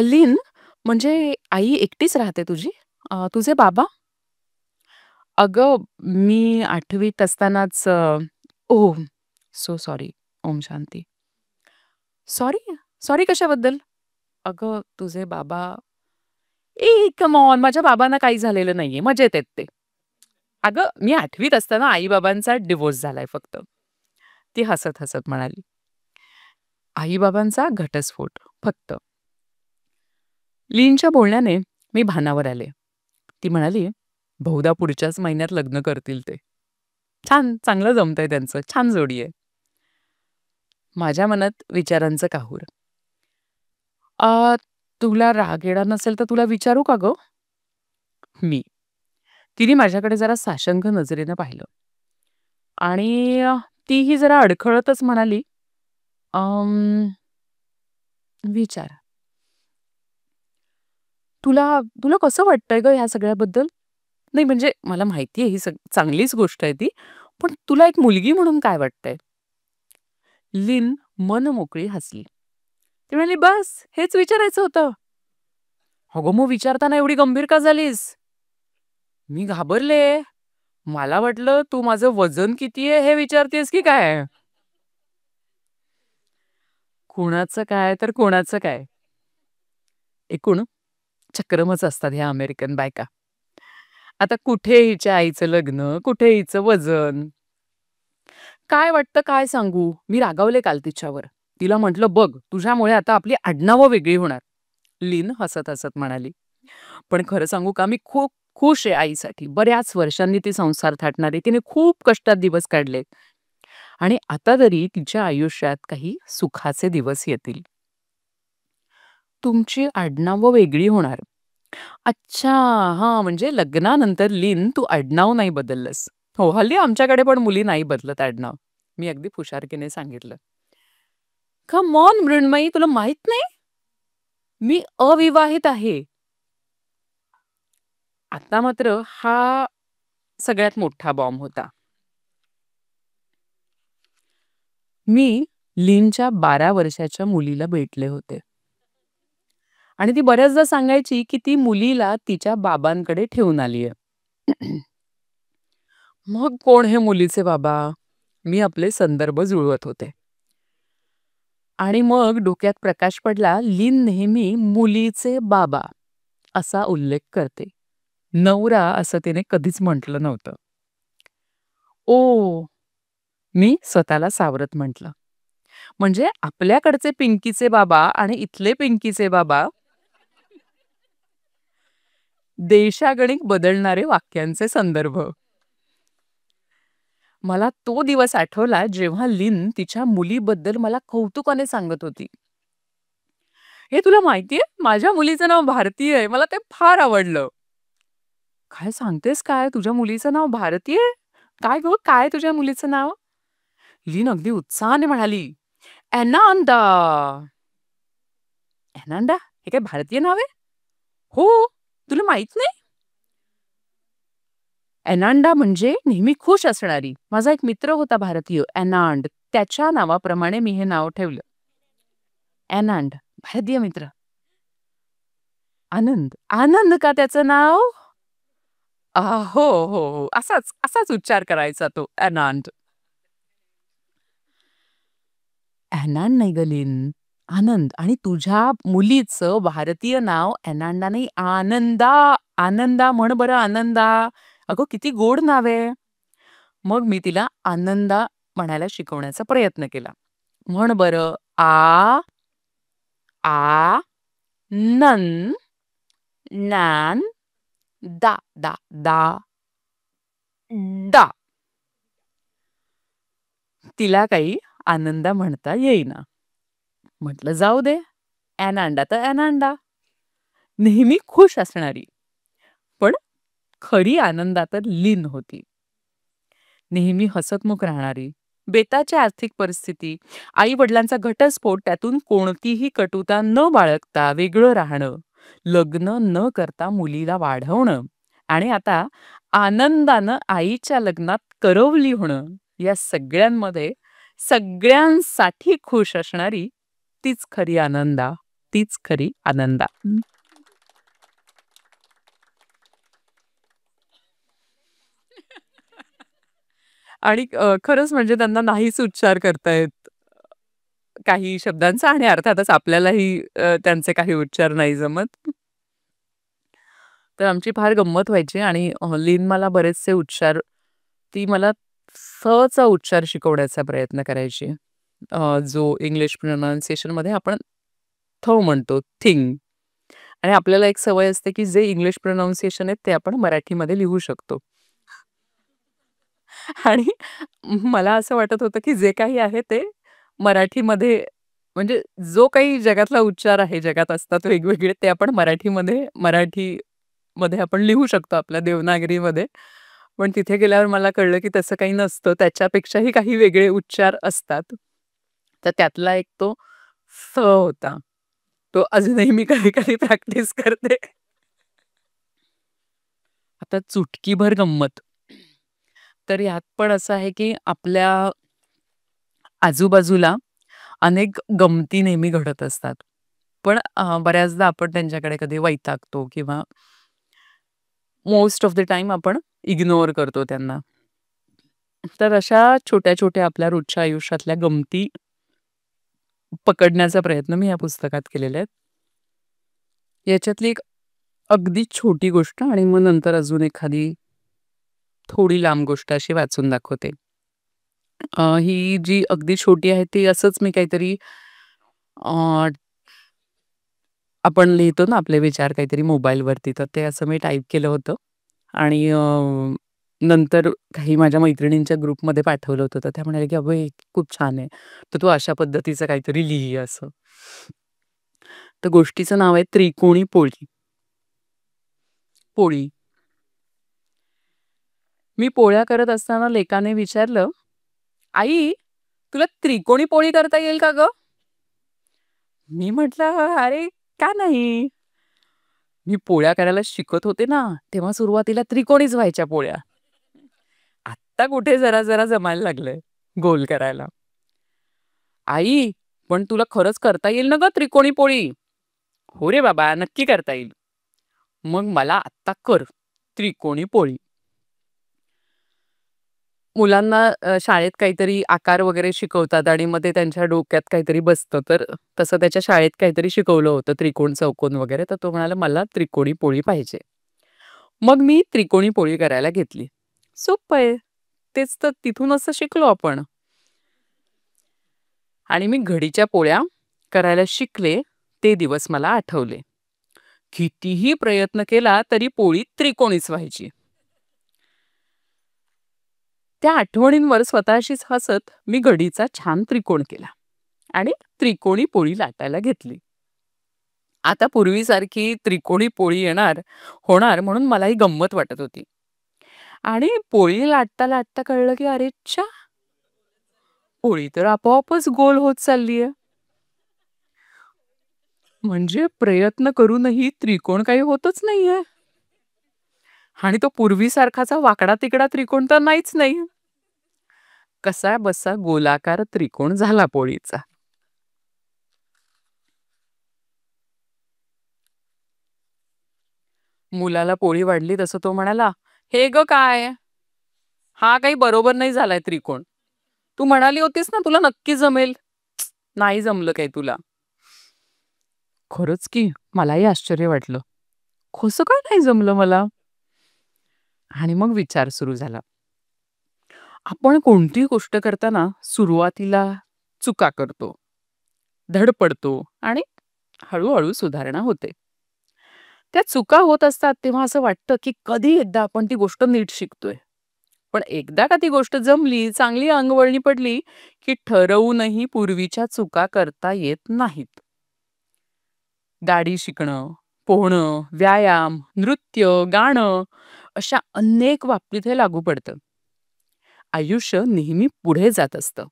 लीन म्हणजे आई एकटीच राहते तुझी? तुझे बाबा? अगं मी 8वीत असतानाच ओह! So sorry. ओम शांती. सॉरी? सॉरी कशाबद्दल? अगं तुझे बाबा कम ऑन माझ्या बाबांना काही झालेलं नाहीये. मजेत आहेत ते. अगं मी 8वीत असताना आई-बाबांचा डिव्होर्स झालाय फक्त. ती हसत-हसत म्हणाली. आई-बाबांचा घटस्फोट फक्त. लीनच्या बोलण्याने मी भानावर आले. ती म्हणाली, "बहुधा पुढच्याच महिन्यात लग्न करतील ते. छान, चांगलं जमतंय त्यांचं. छान जोडी आहे." माझ्या मनात विचारांचं काहूर. "अ, तुला राग येणार नसेल तर तुला विचारू का गं?" मी. तिने माझ्याकडे जरा साशंक नजरेनं पाहिलं आणि तीही जरा अडखळतच म्हणाली, "अं, विचार. तुला तुला कसं वाटतंय गं ह्या सगळ्याबद्दल?" नाही म्हणजे मला माहिती आहे ही चांगलीच गोष्ट आहे ती. पण तुला एक मुलगी म्हणून काय वाटतंय? लिन मनमोकळी हसली. ती म्हणाली, "बस हेच विचारायचं होतं." "अगं मग विचारताना एवढी गंभीर का झालीस?" मी घाबरले. मला वाटलं तू माझं वजन किती आहे हे विचारतेस की काय? कुणाचं काय तर कोणाचं काय? एकूण चक्रमच असतात ह्या अमेरिकन बायका. आता कुठे हिच्या आईचं लग्न, कुठे हिचं वजन. काय वाटतं काय सांगू? मी रागावले काल तिच्यावर. तिला म्हटलं, "बघ, तुझ्यामुळे आता आपली आडनावं वेगळी होणार." लीन हसत-हसत म्हणाली, "पण खरं सांगू का, मी खूप खुश आहे आईसाठी. बऱ्याच वर्षांनी ती संसार थाटणार आहे. तिने खूप कष्टात दिवस काढले आणि आता तरी तिच्या आयुष्यात काही सुखाचे दिवस येतील." "तुमची आडनावं वेगळी होणार." अच्छा, हां, म्हणजे लग्नानंतर लीन तू आडनाव नाही बदललंस. हो, हल्ली आमच्याकडे पण मुली नाही बदलत आडनाव. मी अगदी हुशारकीने सांगितलं. कम ऑन मृण्मयी, तुला माहित नाही? मी अविवाहित आहे. आता मात्र हा सगळ्यात मोठा बॉम्ब होता. मी लीनच्या 12 वर्षाच्या मुलीला भेटले होते आणि ती बऱ्याचदा सांगायची, की ती मुलीला तिच्या बाबांकडे ठेवून आली आहे. मग कोण हे मुलीचे बाबा? मी आपले संदर्भ जुळवत होते. आणि मग डोक्यात प्रकाश पडला, लीन नेहमी मुलीचे बाबा असा उल्लेख करते. नवरा असं तिने कधीच म्हटलं नव्हतं. ओह! मी स्वतःला सावरत म्हटलं. म्हणजे आपल्याकडचे पिंकीचे बाबा आणि इथले पिंकीचे बाबा देशागणिक बदलणारे वाक्यांचे संदर्भ. मला तो दिवस आठवला जेव्हा लिन तिच्या मुलीबद्दल मला कौतुकाने सांगत होती. "हे तुला माहितीये? माझ्या मुलीचं नाव भारती आहे. मला ते फार आवडलं." "काय सांगतेस काय? तुझ्या मुलीचं नाव भारती आहे? काय गं, काय तुझ्या मुलीचं नाव?" लिन अगदी उत्साहाने म्हणाली, "एनांदा." "एनांडा? हे काय भारतीय नाव आहे?" "हो, तुला माहित नाही?" एनांडा म्हणजे नेहमी खुश असणारी. माझा एक मित्र होता भारतीय, एनांड. त्याच्या नावाप्रमाणे मी हे नाव ठेवलं. एनांड, भारतीय मित्र. आनंद. आनंद का त्याचं नाव? हो, हो, हो. असाच असाच उच्चार करायचा तो, एनांड. एनांड नाही गं लिन, आनंद. आणि तुझ्या मुलीचं भारतीय नाव एनांडा नाही, आनंदा. आनंदा म्हण बरं, आनंदा. अगं किती गोड नाव आहे. मग मी तिला आनंदा म्हणायला शिकवण्याचा प्रयत्न केला. म्हण बरं, आ नं नान दा दा दा डा. तिला काही आनंदा म्हणता येईना. म्हटलं जाऊ दे, एनांडा तर एनांडा. नेहमी खुश असणारी. पण खरी आनंदा तर लीन होती. नेहमी हसतमुख राहणारी. बेताची आर्थिक परिस्थिती, आई-वडिलांचा घटस्फोट, त्यातून कोणतीही कटुता न बाळगता वेगळं राहणं, लग्न न करता मुलीला वाढवणं आणि आता आनंदानं आईच्या लग्नात करवली होणं, या सगळ्यांमध्ये सगळ्यांसाठी खुश असणारी तीच खरी आनंदा, तीच खरी आनंदा. आणि खरंच म्हणजे त्यांना नाहीच उच्चार करता येत काही शब्दांचा आणि अर्थातच आपल्यालाही त्यांचे काही उच्चार नाही जमत. तर आमची फार गंमत व्हायची आणि लीन मला बरेचसे उच्चार ती मला चा उच्चार शिकवण्याचा प्रयत्न करायची. जो इंग्लिश प्रोनाउन्सिएशनमध्ये आपण म्हणतो, थिंग. आणि आपल्याला एक सवय असते, की जे इंग्लिश प्रोनाउन्सिएशन आहे ते आपण मराठीमध्ये लिहू शकतो. आणि मला असं वाटत होतं, की जे काही आहे ते मराठीमध्ये म्हणजे जो काही जगातला उच्चार आहे, जगात असतात वेगवेगळे ते आपण मराठीमध्ये आपण लिहू शकतो आपल्या देवनागरीमध्ये. पण तिथे गेल्यावर मला कळलं, की तसं काही नसतं. त्याच्यापेक्षाही काही वेगळे उच्चार असतात. तर त्यातला एक तो होता. तो अजूनही मी कधी-कधी प्रॅक्टिस करते. आता चुटकीभर गंमत. तर यात पण असं आहे, की आपल्या आजूबाजूला अनेक गमती नेहमी घडत असतात. पण बऱ्याचदा आपण त्यांच्याकडे कधी वैतागतो किंवा मोस्ट ऑफ द टाईम आपण इग्नोर करतो त्यांना. तर अशा छोट्या-छोट्या आपल्या रोजच्या आयुष्यातल्या गमती पकडण्याचा प्रयत्न मी या पुस्तकात केलेला आहे. याच्यातली एक अगदी छोटी गोष्ट आणि मग नंतर अजून एखादी थोडी लांब गोष्ट अशी वाचून दाखवते. ही जी अगदी छोटी आहे ती असंच मी काहीतरी अ, आपण लिहितो ना आपले विचार काहीतरी मोबाईलवरती, तर ते असं मी टाइप केलं होतं आणि नंतर काही माझ्या मैत्रिणींच्या ग्रुपमध्ये पाठवलं होतं. तर त्या म्हणाल्या, की "अगं, हे खूप छान आहे. तर तू अशा पद्धतीचं काहीतरी लिही असं." तर गोष्टीचं नाव आहे त्रिकोणी पोळी. पोळी. मी पोळ्या करत असताना लेकाने विचारलं, "आई, तुला त्रिकोणी पोळी करता येईल का गं?" मी म्हटलं, "अरे, का नाही?" मी पोळ्या करायला शिकत होते ना, तेव्हा सुरुवातीला त्रिकोणीच व्हायच्या पोळ्या. आत्ता कुठे जरा-जरा जमायला लागलंय गोल करायला. "आई, पण तुला खरंच करता येईल ना गं त्रिकोणी पोळी?" "हो रे बाबा, नक्की करता येईल." "मग मला आत्ता कर त्रिकोणी पोळी." मुलांना शाळेत काहीतरी आकार वगैरे शिकवतात आणि मग ते त्यांच्या डोक्यात काहीतरी बसतं. तर तसं त्याच्या शाळेत काहीतरी शिकवलं होतं त्रिकोण, चौकोन वगैरे. तर तो म्हणाला, "मला त्रिकोणी पोळी पाहिजे." मग मी त्रिकोणी पोळी करायला घेतली. सोप्पं आहे. तेच तर तिथूनच तर शिकलो आपण. आणि मी घडीच्या पोळ्या करायला शिकले, ते दिवस मला आठवले. कितीही प्रयत्न केला तरी पोळी त्रिकोणीच व्हायची. त्या आठवणींवर स्वतःशीच हसत मी घडीचा छान त्रिकोण केला आणि त्रिकोणी पोळी लाटायला घेतली. आता पूर्वीसारखी त्रिकोणी पोळी होणार म्हणून मलाही गंमत वाटत होती. आणि पोळी लाटता लाटता कळलं की अरे च्छा, पोळी तर आपोआपच गोल होत चाललीये. म्हणजे प्रयत्न करूनही त्रिकोण काही होतच नाहीये. आणि तो पूर्वीसारखाचा वाकडा तिकडा त्रिकोण तर नाहीच नाही. कसा बसा गोलाकार त्रिकोण झाला पोळीचा. मुलाला पोळी वाढली तसं तो म्हणाला, "हे ग काय? हा काही बरोबर नाही झालाय त्रिकोण. तू म्हणाली होतीस ना तुला नक्की जमेल." नाही जमलं काही तुला. खरंच की मलाही आश्चर्य वाटलं. कसं काय नाही जमलं मला? आणि मग विचार सुरू झाला. आपण कोणतीही गोष्ट करताना सुरुवातीला चुका करतो, धडपडतो आणि हळूहळू सुधारणा होते. त्या चुका होत असतात तेव्हा असं वाटतं की कधी एकदा आपण ती गोष्ट नीट शिकतोय. पण एकदा का ती गोष्ट जमली, चांगली अंगवळणी पडली, की ठरवूनही पूर्वीच्या चुका करता येत नाहीत. गाडी शिकणं, पोहणं, व्यायाम, नृत्य, गाणं अशा अनेक बाबतीत हे लागू पडतं. आयुष्य नेहमी पुढे जात असतं.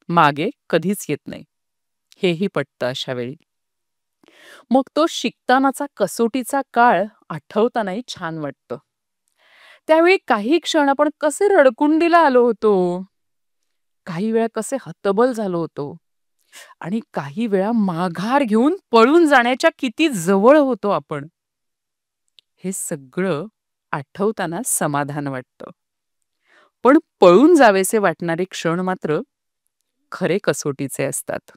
मागे कधीच येत नाही. हेही पटतं अशा वेळी. मग तो शिकतानाचा कसोटीचा काळ आठवतानाही छान वाटतं. त्यावेळी काही क्षण आपण कसे रडकुंडीला आलो होतो. काही वेळा कसे हतबल झालो होतो. आणि काही वेळा माघार घेऊन पळून जाण्याच्या किती जवळ होतो आपण. हे सगळं आठवताना समाधान वाटतं. पण पळून जावेसे वाटणारे क्षण मात्र खरे कसोटीचे असतात.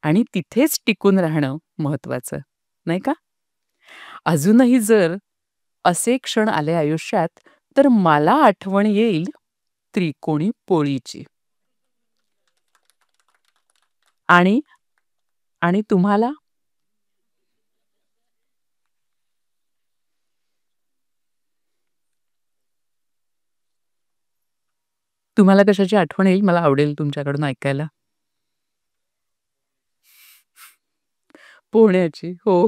आणि तिथेच टिकून राहणं महत्वाचं, नाही का? अजूनही जर असे क्षण आले आयुष्यात, तर मला आठवण येईल त्रिकोणी पोळीची. आणि आणि तुम्हाला? तुम्हाला कशाची आठवण येईल? मला आवडेल तुमच्याकडून ऐकायला. पोहण्याची. हो.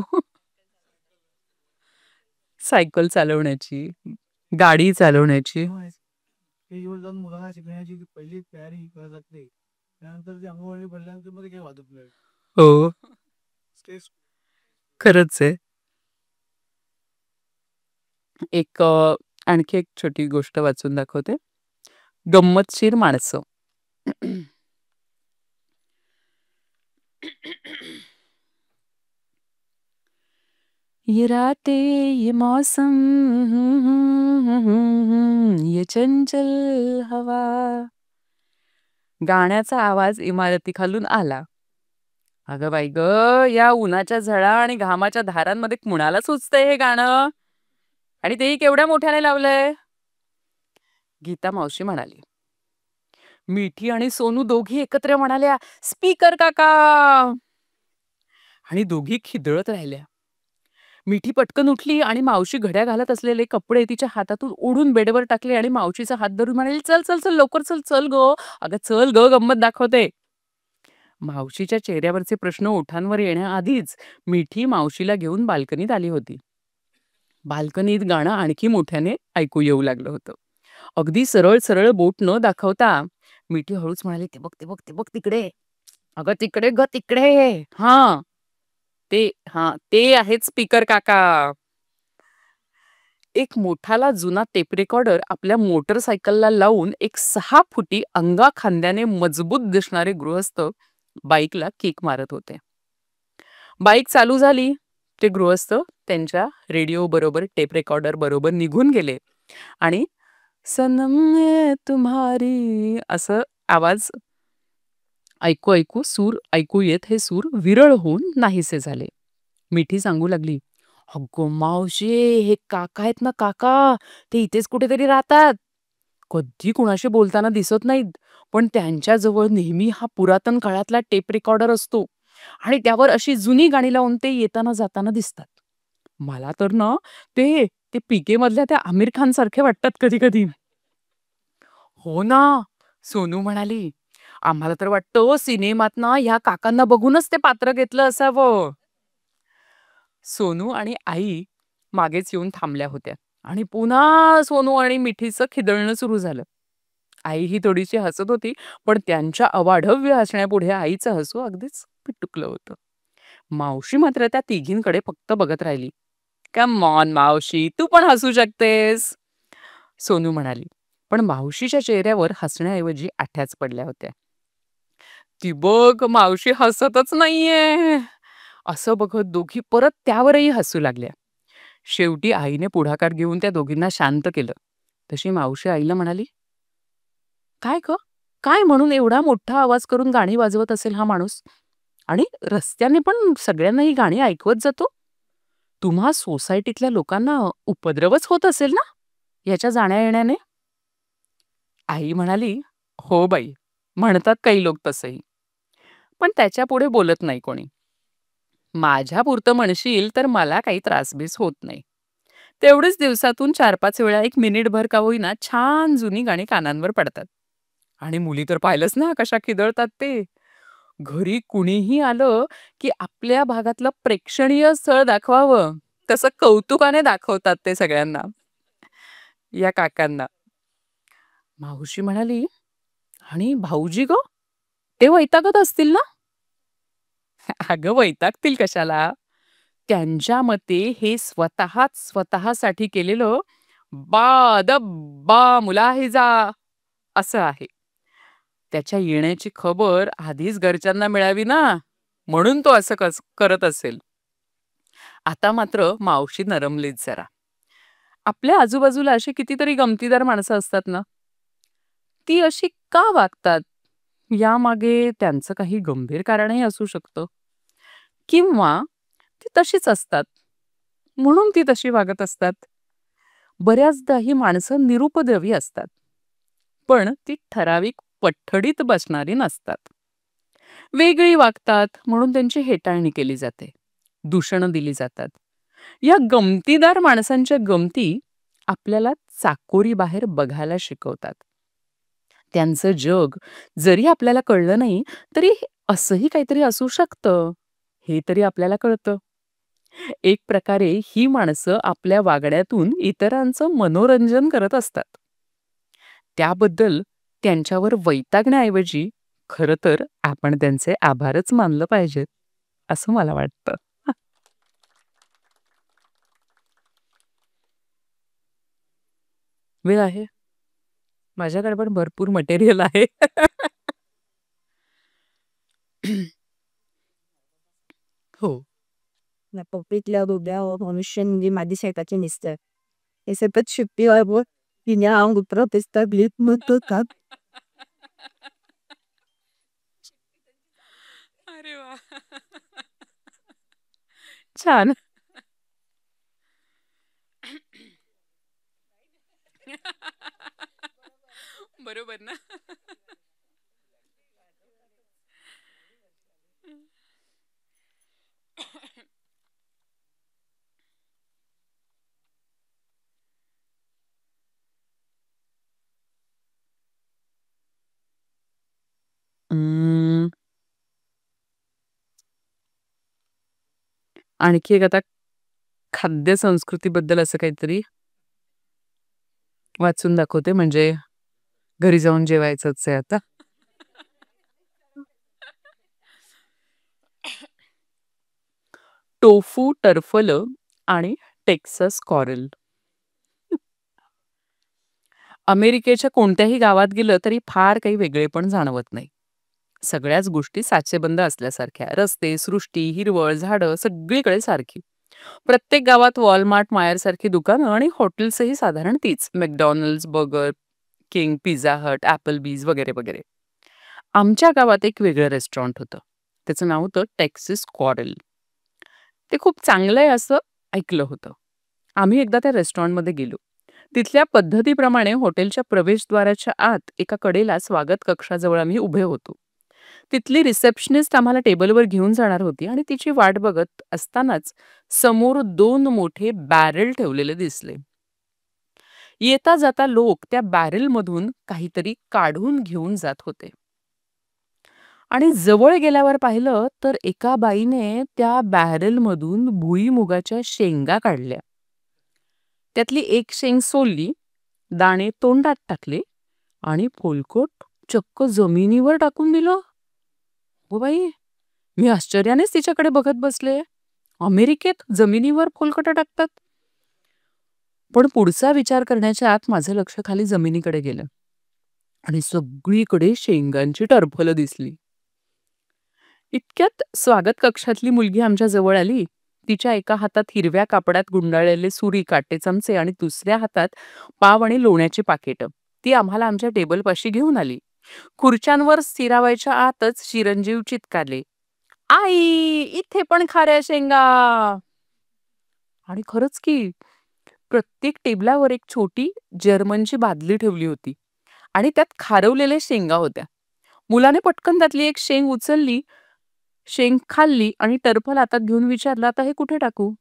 सायकल चालवण्याची, गाडी चालवण्याची. हे दिवस जाऊन मुलांना शिकण्याची पहिली तयारी करत लागते. त्यानंतर ते अंगणवाडी भरल्यानंतर मध्ये काही वाटत नाही. हो, स्ट्रेस खरंच आहे. आणखी एक छोटी गोष्ट वाचून दाखवते. गंमतशीर माणसं. ये रातें ये मौसम ये चंचल हवा. गाण्याचा आवाज इमारतीखालून आला. अगं बाई ग, या उन्हाच्या झळा आणि घामाच्या धारांमध्ये कुणाला सुचतंय हे गाणं? आणि तेही केवढ्या मोठ्याने लावलंय? गीता मावशी म्हणाली. मिठी आणि सोनू दोघी एकत्र म्हणाल्या, "स्पीकर काका!" आणि दोघी खिदळत राहिल्या. मिठी पटकन उठली आणि मावशी घड्या घालत असलेले कपडे तिच्या हातातून ओढून बेडवर टाकले आणि मावशीचा हात धरून म्हणाली, "चल चल चल लवकर चल चल ग, अगं चल ग, गंमत दाखवते." मावशीच्या चेहऱ्यावरचे प्रश्न ओठांवर येण्याआधीच मिठी मावशीला घेऊन बाल्कनीत आली होती. बाल्कनीत गाणं आणखी मोठ्याने ऐकू येऊ लागलं होतं. अगदी सरळ सरळ बोट न दाखवता मिठी हळूच म्हणाली, "ते बघ ते बघ ते बघ तिकडे, अगं तिकडे ग तिकडे. हां, ते आहेत स्पीकर काका." एक मोठाला जुना टेप रेकॉर्डर आपल्या मोटरसायकलला लावून एक 6 फुटी अंगा खांद्याने मजबूत दिसणारे गृहस्थ बाईकला किक मारत होते. बाईक चालू झाली. ते गृहस्थ त्यांच्या रेडिओ बरोबर टेप रेकॉर्डर बरोबर निघून गेले आणि सनम ये तुम्हारी असं आवाज ऐकू ऐकू सूर ऐकू येत हे सूर विरळ होऊन नाहीसे झाले. मिठी सांगू लागली, "अगो मावशी, हे काका आहेत ना काका, ते इथेच कुठेतरी राहतात. कधी कुणाशी बोलताना दिसत नाहीत, पण त्यांच्याजवळ नेहमी हा पुरातन काळातला टेप रेकॉर्डर असतो आणि त्यावर अशी जुनी गाणी लावून ते येताना जाताना दिसतात. मला तर ना ते ते पीके मधल्या त्या आमिर खान सारखे वाटतात कधी कधी." हो ना. सोनू म्हणाली, आम्हाला तर वाटतं सिनेमात ना ह्या काकांना बघूनच ते पात्र घेतलं असावं. सोनू आणि आई मागेच येऊन थांबल्या होत्या आणि पुन्हा सोनू आणि मिठीचं खिदळणं सुरू झालं. आई ही थोडीशी हसत होती, पण त्यांच्या अवाढव्य हसण्यापुढे आईचं हसू अगदीच पिटुकलं होतं. मावशी मात्र त्या तिघींकडे फक्त बघत राहिली. कम ऑन मावशी, तू पण हसू शकतेस, सोनू म्हणाली. पण मावशीच्या चेहऱ्यावर हसण्याऐवजी आठ्याच पडल्या होत्या. ती बघ मावशी हसतच नाहीये, असं बघत दोघी परत त्यावरही हसू लागल्या. शेवटी आईने पुढाकार घेऊन त्या दोघींना शांत केलं. तशी मावशी आईला म्हणाली, काय ग, काय म्हणून एवढा मोठा आवाज करून गाणी वाजवत असेल हा माणूस? आणि रस्त्याने पण सगळ्यांना ही गाणी ऐकवत जातो. तुम्हा सोसायटीतल्या लोकांना उपद्रवच होत असेल ना याच्या जाण्या येण्याने? आई म्हणाली, हो बाई, म्हणतात काही लोक तसंही, पण त्याच्या पुढे बोलत नाही कोणी. माझ्या पुरतं म्हणशील तर मला काही त्रासबीस होत नाही. तेवढेच दिवसातून 4-5 वेळा 1 मिनिटभर का होईना छान जुनी गाणी कानांवर पडतात. आणि मुली तर पाहिलंच ना कशा खिदळतात ते. घरी कुणीही आलं की आपल्या भागातलं प्रेक्षणीय स्थळ दाखवावं तसं कौतुकाने दाखवतात ते सगळ्यांना. या काकांना. मावशी म्हणाली, आणि भाऊजी ग, ते वैतागत असतील ना? अगं वैतागतील कशाला? त्यांच्या मते हे स्वतःच स्वतःसाठी केलेलं बा द बा मुलाहिजा असं आहे. त्याच्या येण्याची खबर आधीच घरच्यांना मिळावी ना, म्हणून तो असं करत असेल. आता मात्र मावशी नरमलीच जरा. आपल्या आजूबाजूला अशी कितीतरी गमतीदार माणसं असतात ना, ती अशी का वागतात यामागे त्यांचं काही गंभीर कारणही असू शकतं, किंवा ती तशीच असतात म्हणून ती तशी वागत असतात. बऱ्याचदा ही माणसं निरुपद्रवी असतात, पण ती ठराविक पठडीत बसणारी नसतात. वेगळी वागतात म्हणून त्यांची हेटाळणी केली जाते, दूषणं दिली जातात. या गमतीदार माणसांच्या गमती आपल्याला चाकोरी बाहेर बघायला शिकवतात. त्यांचं जग जरी आपल्याला कळलं नाही तरी असंही काहीतरी असू शकतं हे तरी आपल्याला कळतं. एक प्रकारे ही माणसं आपल्या वागण्यातून इतरांचं मनोरंजन करत असतात. त्याबद्दल त्यांच्यावर वैतागण्याऐवजी खरं तर आपण त्यांचे आभारच मानलं पाहिजेत, असं मला वाटतं. वेळ आहे, माझ्याकडे पण भरपूर मटेरियल आहे. हो. La popitla dobbiamo conoscere ma di seta sinistra. E se per scippire finiamo un protestablismo totale. अरे वा, छान. बरोबर ना. अं, आणखी एक आता खाद्य संस्कृतीबद्दल असं काहीतरी वाचून दाखवते, म्हणजे घरी जाऊन जेवायचंच आहे आता. टोफू टर्फलं आणि टेक्सास कॉरल. अमेरिकेच्या कोणत्याही गावात गेलं तरी फार काही वेगळेपण जाणवत नाही. सगळ्याच गोष्टी साचेबंद असल्यासारख्या, रस्ते, सृष्टी, हिरवळ, झाडं सगळीकडे सारखी. प्रत्येक गावात वॉलमार्ट, मायर सारखी दुकानं आणि हॉटेल्सही साधारण तीच. McDonald's, burger king, Pizza Hut, ॲपलबीज वगैरे वगैरे. आमच्या गावात एक वेगळं रेस्टॉरंट होतं. त्याचं नाव होतं टेक्सास कॉरल. ते खूप चांगलं आहे असं ऐकलं होतं. आम्ही एकदा त्या रेस्टॉरंटमध्ये गेलो. तिथल्या पद्धतीप्रमाणे हॉटेलच्या प्रवेशद्वाराच्या आत एका कडेला स्वागत कक्षाजवळ आम्ही उभे होतो. तिथली रिसेप्शनिस्ट आम्हाला टेबलवर घेऊन जाणार होती आणि तिची वाट बघत असतानाच समोर 2 मोठे बॅरल ठेवलेले दिसले. येता जाता लोक त्या बॅरेलमधून काहीतरी काढून घेऊन जात होते. आणि जवळ गेल्यावर पाहिलं तर एका बाईने त्या बॅरेलमधून भुईमुगाच्या शेंगा काढल्या. त्यातली एक शेंग सोलली, दाणे तोंडात टाकले आणि फोलकोट चक्क जमिनीवर टाकून दिलं. हो बाई, मी आश्चर्यानेच तिच्याकडे बघत बसले. अमेरिकेत जमिनीवर फोलकटं टाकतात. पण पुढचा विचार करण्याच्या आत माझं लक्ष खाली जमिनीकडे गेलं आणि सगळीकडे शेंगांची टरफलं दिसली. इतक्यात स्वागत कक्षातली मुलगी आमच्या जवळ आली. तिच्या एका हातात हिरव्या कापडात गुंडाळलेले सुरी, काटे, चमचे आणि दुसऱ्या हातात पाव आणि लोण्याची पाकिटं. ती आम्हाला आमच्या टेबलपाशी घेऊन आली. खुर्च्यांवर स्थिरावायच्या आतच चिरंजीव चित्कारले, आई, इथे पण खाऱ्या शेंगा. आणि खरंच की प्रत्येक टेबलावर एक छोटी जर्मनची बादली ठेवली होती आणि त्यात खारवलेल्या शेंगा होत्या. मुलाने पटकन त्यातली एक शेंग उचलली, शेंग खाल्ली आणि टरफल हातात घेऊन विचारलं, आता हे कुठे टाकू?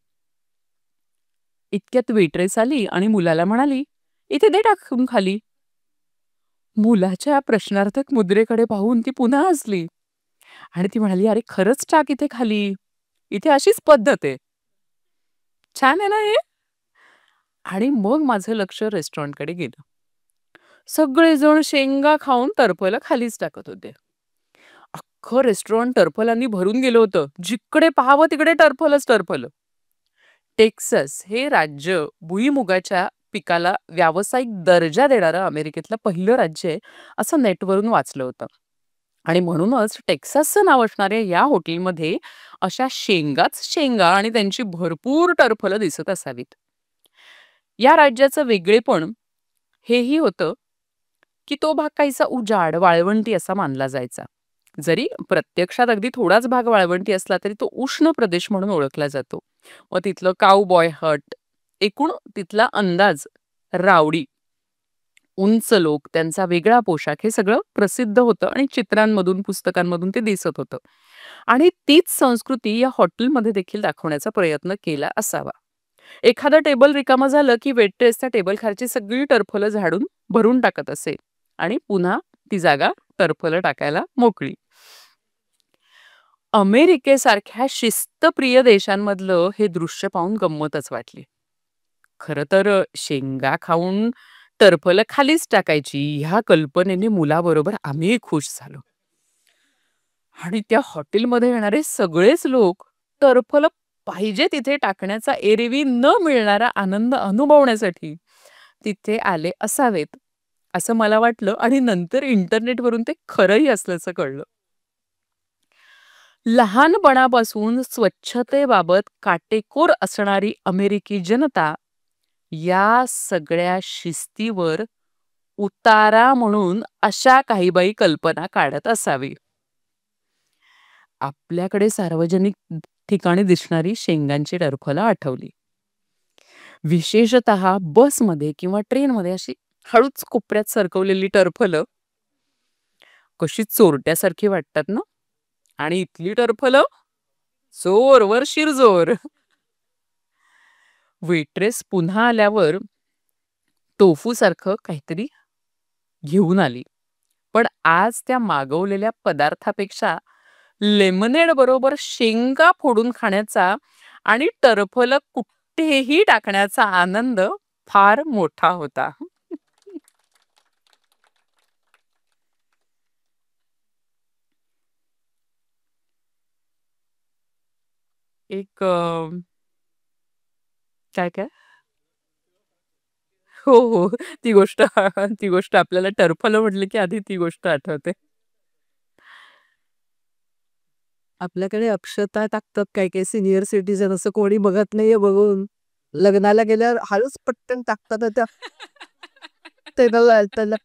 इतक्यात वेट्रेस आली आणि मुलाला म्हणाली, इथे दे टाकून खाली. मुलाच्या प्रश्नार्थक मुद्रेकडे पाहून ती पुन्हा हसली आणि ती म्हणाली, अरे खरंच टाक इथे खाली, इथे अशीच पद्धत आहे. छान आहे ना हे? आणि मग माझं लक्ष रेस्टॉरंटकडे गेलं. सगळेजण शेंगा खाऊन टरफलं खालीच टाकत होते. अख्खं रेस्टॉरंट टरफलांनी भरून गेलं होतं. जिकडे पाहावं तिकडे टरफलच टरफलं. टेक्सास हे राज्य भुईमुगाच्या पिकाला व्यावसायिक दर्जा देणारं अमेरिकेतलं पहिलं राज्य आहे असं नेटवरून वाचलं होतं. आणि म्हणूनच टेक्सासचं नाव असणाऱ्या या हॉटेलमध्ये अशा शेंगाच शेंगा आणि त्यांची भरपूर टरफलं दिसत असावीत. या राज्याचं वेगळेपण हेही होतं की तो भाग काहीसा उजाड, वाळवंटी असा मानला जायचा. जरी प्रत्यक्षात अगदी थोडाच भाग वाळवंटी असला तरी तो उष्ण प्रदेश म्हणून ओळखला जातो. व तिथलं काऊबॉय हट, एकूण तिथला अंदाज, रावडी, उंच लोक, त्यांचा वेगळा पोशाख, हे सगळं प्रसिद्ध होतं आणि चित्रांमधून, पुस्तकांमधून ते दिसत होतं. आणि तीच संस्कृती या हॉटेलमध्ये देखील दाखवण्याचा प्रयत्न केला असावा. एखादं टेबल रिकामं झालं की वेट्रेस त्या टेबल खालची सगळी टरफलं झाडून भरून टाकत असे आणि पुन्हा ती जागा टरफलं टाकायला मोकळी. अमेरिकेसारख्या शिस्तप्रिय देशांमधलं हे दृश्य पाहून गंमतच वाटली. खरं तर शेंगा खाऊन टरफलं खालीच टाकायची ह्या कल्पनेने मुलाबरोबर आम्ही खुश झालो. आणि त्या हॉटेलमध्ये येणारे सगळेच लोक टरफलं पाहिजे तिथे टाकण्याचा एरवी न मिळणारा आनंद अनुभवण्यासाठी तिथे आले असावेत असं मला वाटलं आणि नंतर इंटरनेटवरून ते खरंही असल्याचं कळलं. लहानपणापासून स्वच्छतेबाबत काटेकोर असणारी अमेरिकी जनता या सगळ्या शिस्तीवर उतारा म्हणून अशा काही बाई कल्पना काढत असावी. आपल्याकडे सार्वजनिक ठिकाणी दिसणारी शेंगांची टरफलं आठवली. विशेषतः बसमध्ये किंवा ट्रेनमध्ये अशी हळूच कोपऱ्यात सरकवलेली टरफलं कशी चोरट्यासारखी वाटतात ना. आणि इथली टरफलं जोरवर शिरजोर. वेट्रेस पुन्हा आल्यावर टोफू सारखं काहीतरी घेऊन आली. पण आज त्या मागवलेल्या पदार्थापेक्षा लेमनेड बरोबर शेंगा फोडून खाण्याचा आणि टरफलं कुठेही टाकण्याचा आनंद फार मोठा होता. एक काय काय हो हो, ती गोष्ट ती गोष्ट आपल्याला टरफलं म्हटलं की आधी ती गोष्ट आठवते. आपल्याकडे अक्षता टाकतात काय काय सिनियर सिटीजन, असं कोणी बघत नाहीये बघून लग्नाला गेल्यावर हळूच पटकन टाकतात त्या त्याला.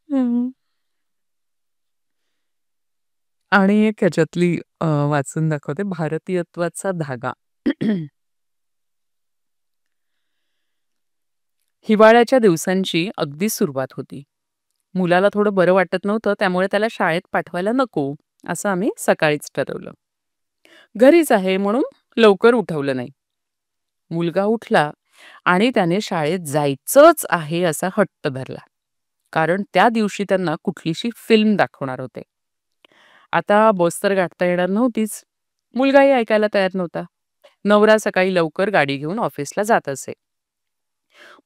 हम्म. आणि एक ह्याच्यातली वाचून दाखवते, भारतीयत्वाचा धागा. हिवाळ्याच्या दिवसांची अगदी सुरुवात होती. मुलाला थोडं बरं वाटत नव्हतं, त्यामुळे त्याला शाळेत पाठवायला नको असं आम्ही सकाळीच ठरवलं. घरीच आहे म्हणून लवकर उठवलं नाही. मुलगा उठला आणि त्याने शाळेत जायचंच आहे असा हट्ट धरला. कारण त्या दिवशी त्यांना कुठलीशी फिल्म दाखवणार होते. आता बस तर गाठता येणार नव्हतीच. मुलगाही ऐकायला तयार नव्हता. नवरा सकाळी लवकर गाडी घेऊन ऑफिसला जात असे.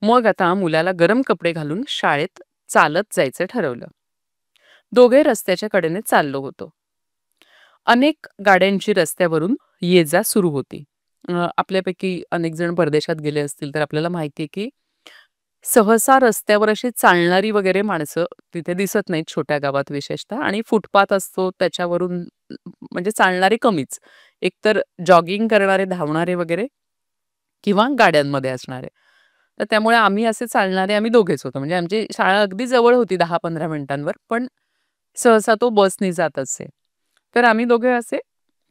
मग आता मुलाला गरम कपडे घालून शाळेत चालत जायचं ठरवलं. दोघे रस्त्याच्या कडेने चाललो होतो. अनेक गाड्यांची रस्त्यावरून ये-जा सुरू होती. आपल्यापैकी अनेक जण परदेशात गेले असतील तर आपल्याला माहिती आहे की सहसा रस्त्यावर अशी चालणारी वगैरे माणसं तिथे दिसत नाहीत छोट्या गावात विशेषतः, आणि फुटपाथ असतो त्याच्यावरून म्हणजे चालणारे कमीच. एकतर जॉगिंग करणारे, धावणारे वगैरे किंवा गाड्यांमध्ये असणारे. तर त्यामुळे आम्ही दोघेच होतो. म्हणजे आमची शाळा अगदी जवळ होती 10-15 मिनिटांवर, पण सहसा तो बसनी जात असे. तर आम्ही दोघे असे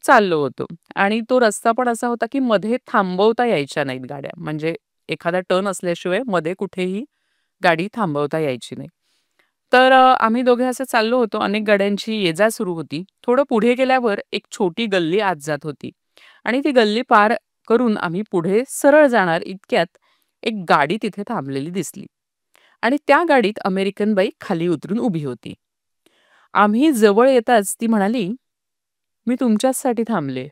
चाललो होतो आणि तो रस्ता पण असा होता की मध्ये थांबवता यायच्या नाहीत गाड्या. म्हणजे एखादा टर्न असल्याशिवाय मध्ये कुठेही गाडी थांबवता यायची नाही. तर आम्ही दोघे असे चाललो होतो. अनेक गाड्यांची ये-जा सुरू होती. थोडं पुढे गेल्यावर एक छोटी गल्ली आत जात होती आणि ती गल्ली पार करून आम्ही पुढे सरळ जाणार इतक्यात एक गाडी तिथे थांबलेली दिसली आणि त्या गाडीत अमेरिकन बाई खाली उतरून उभी होती. आम्ही जवळ येताच ती म्हणाली, "मी तुमच्याचसाठी थांबले.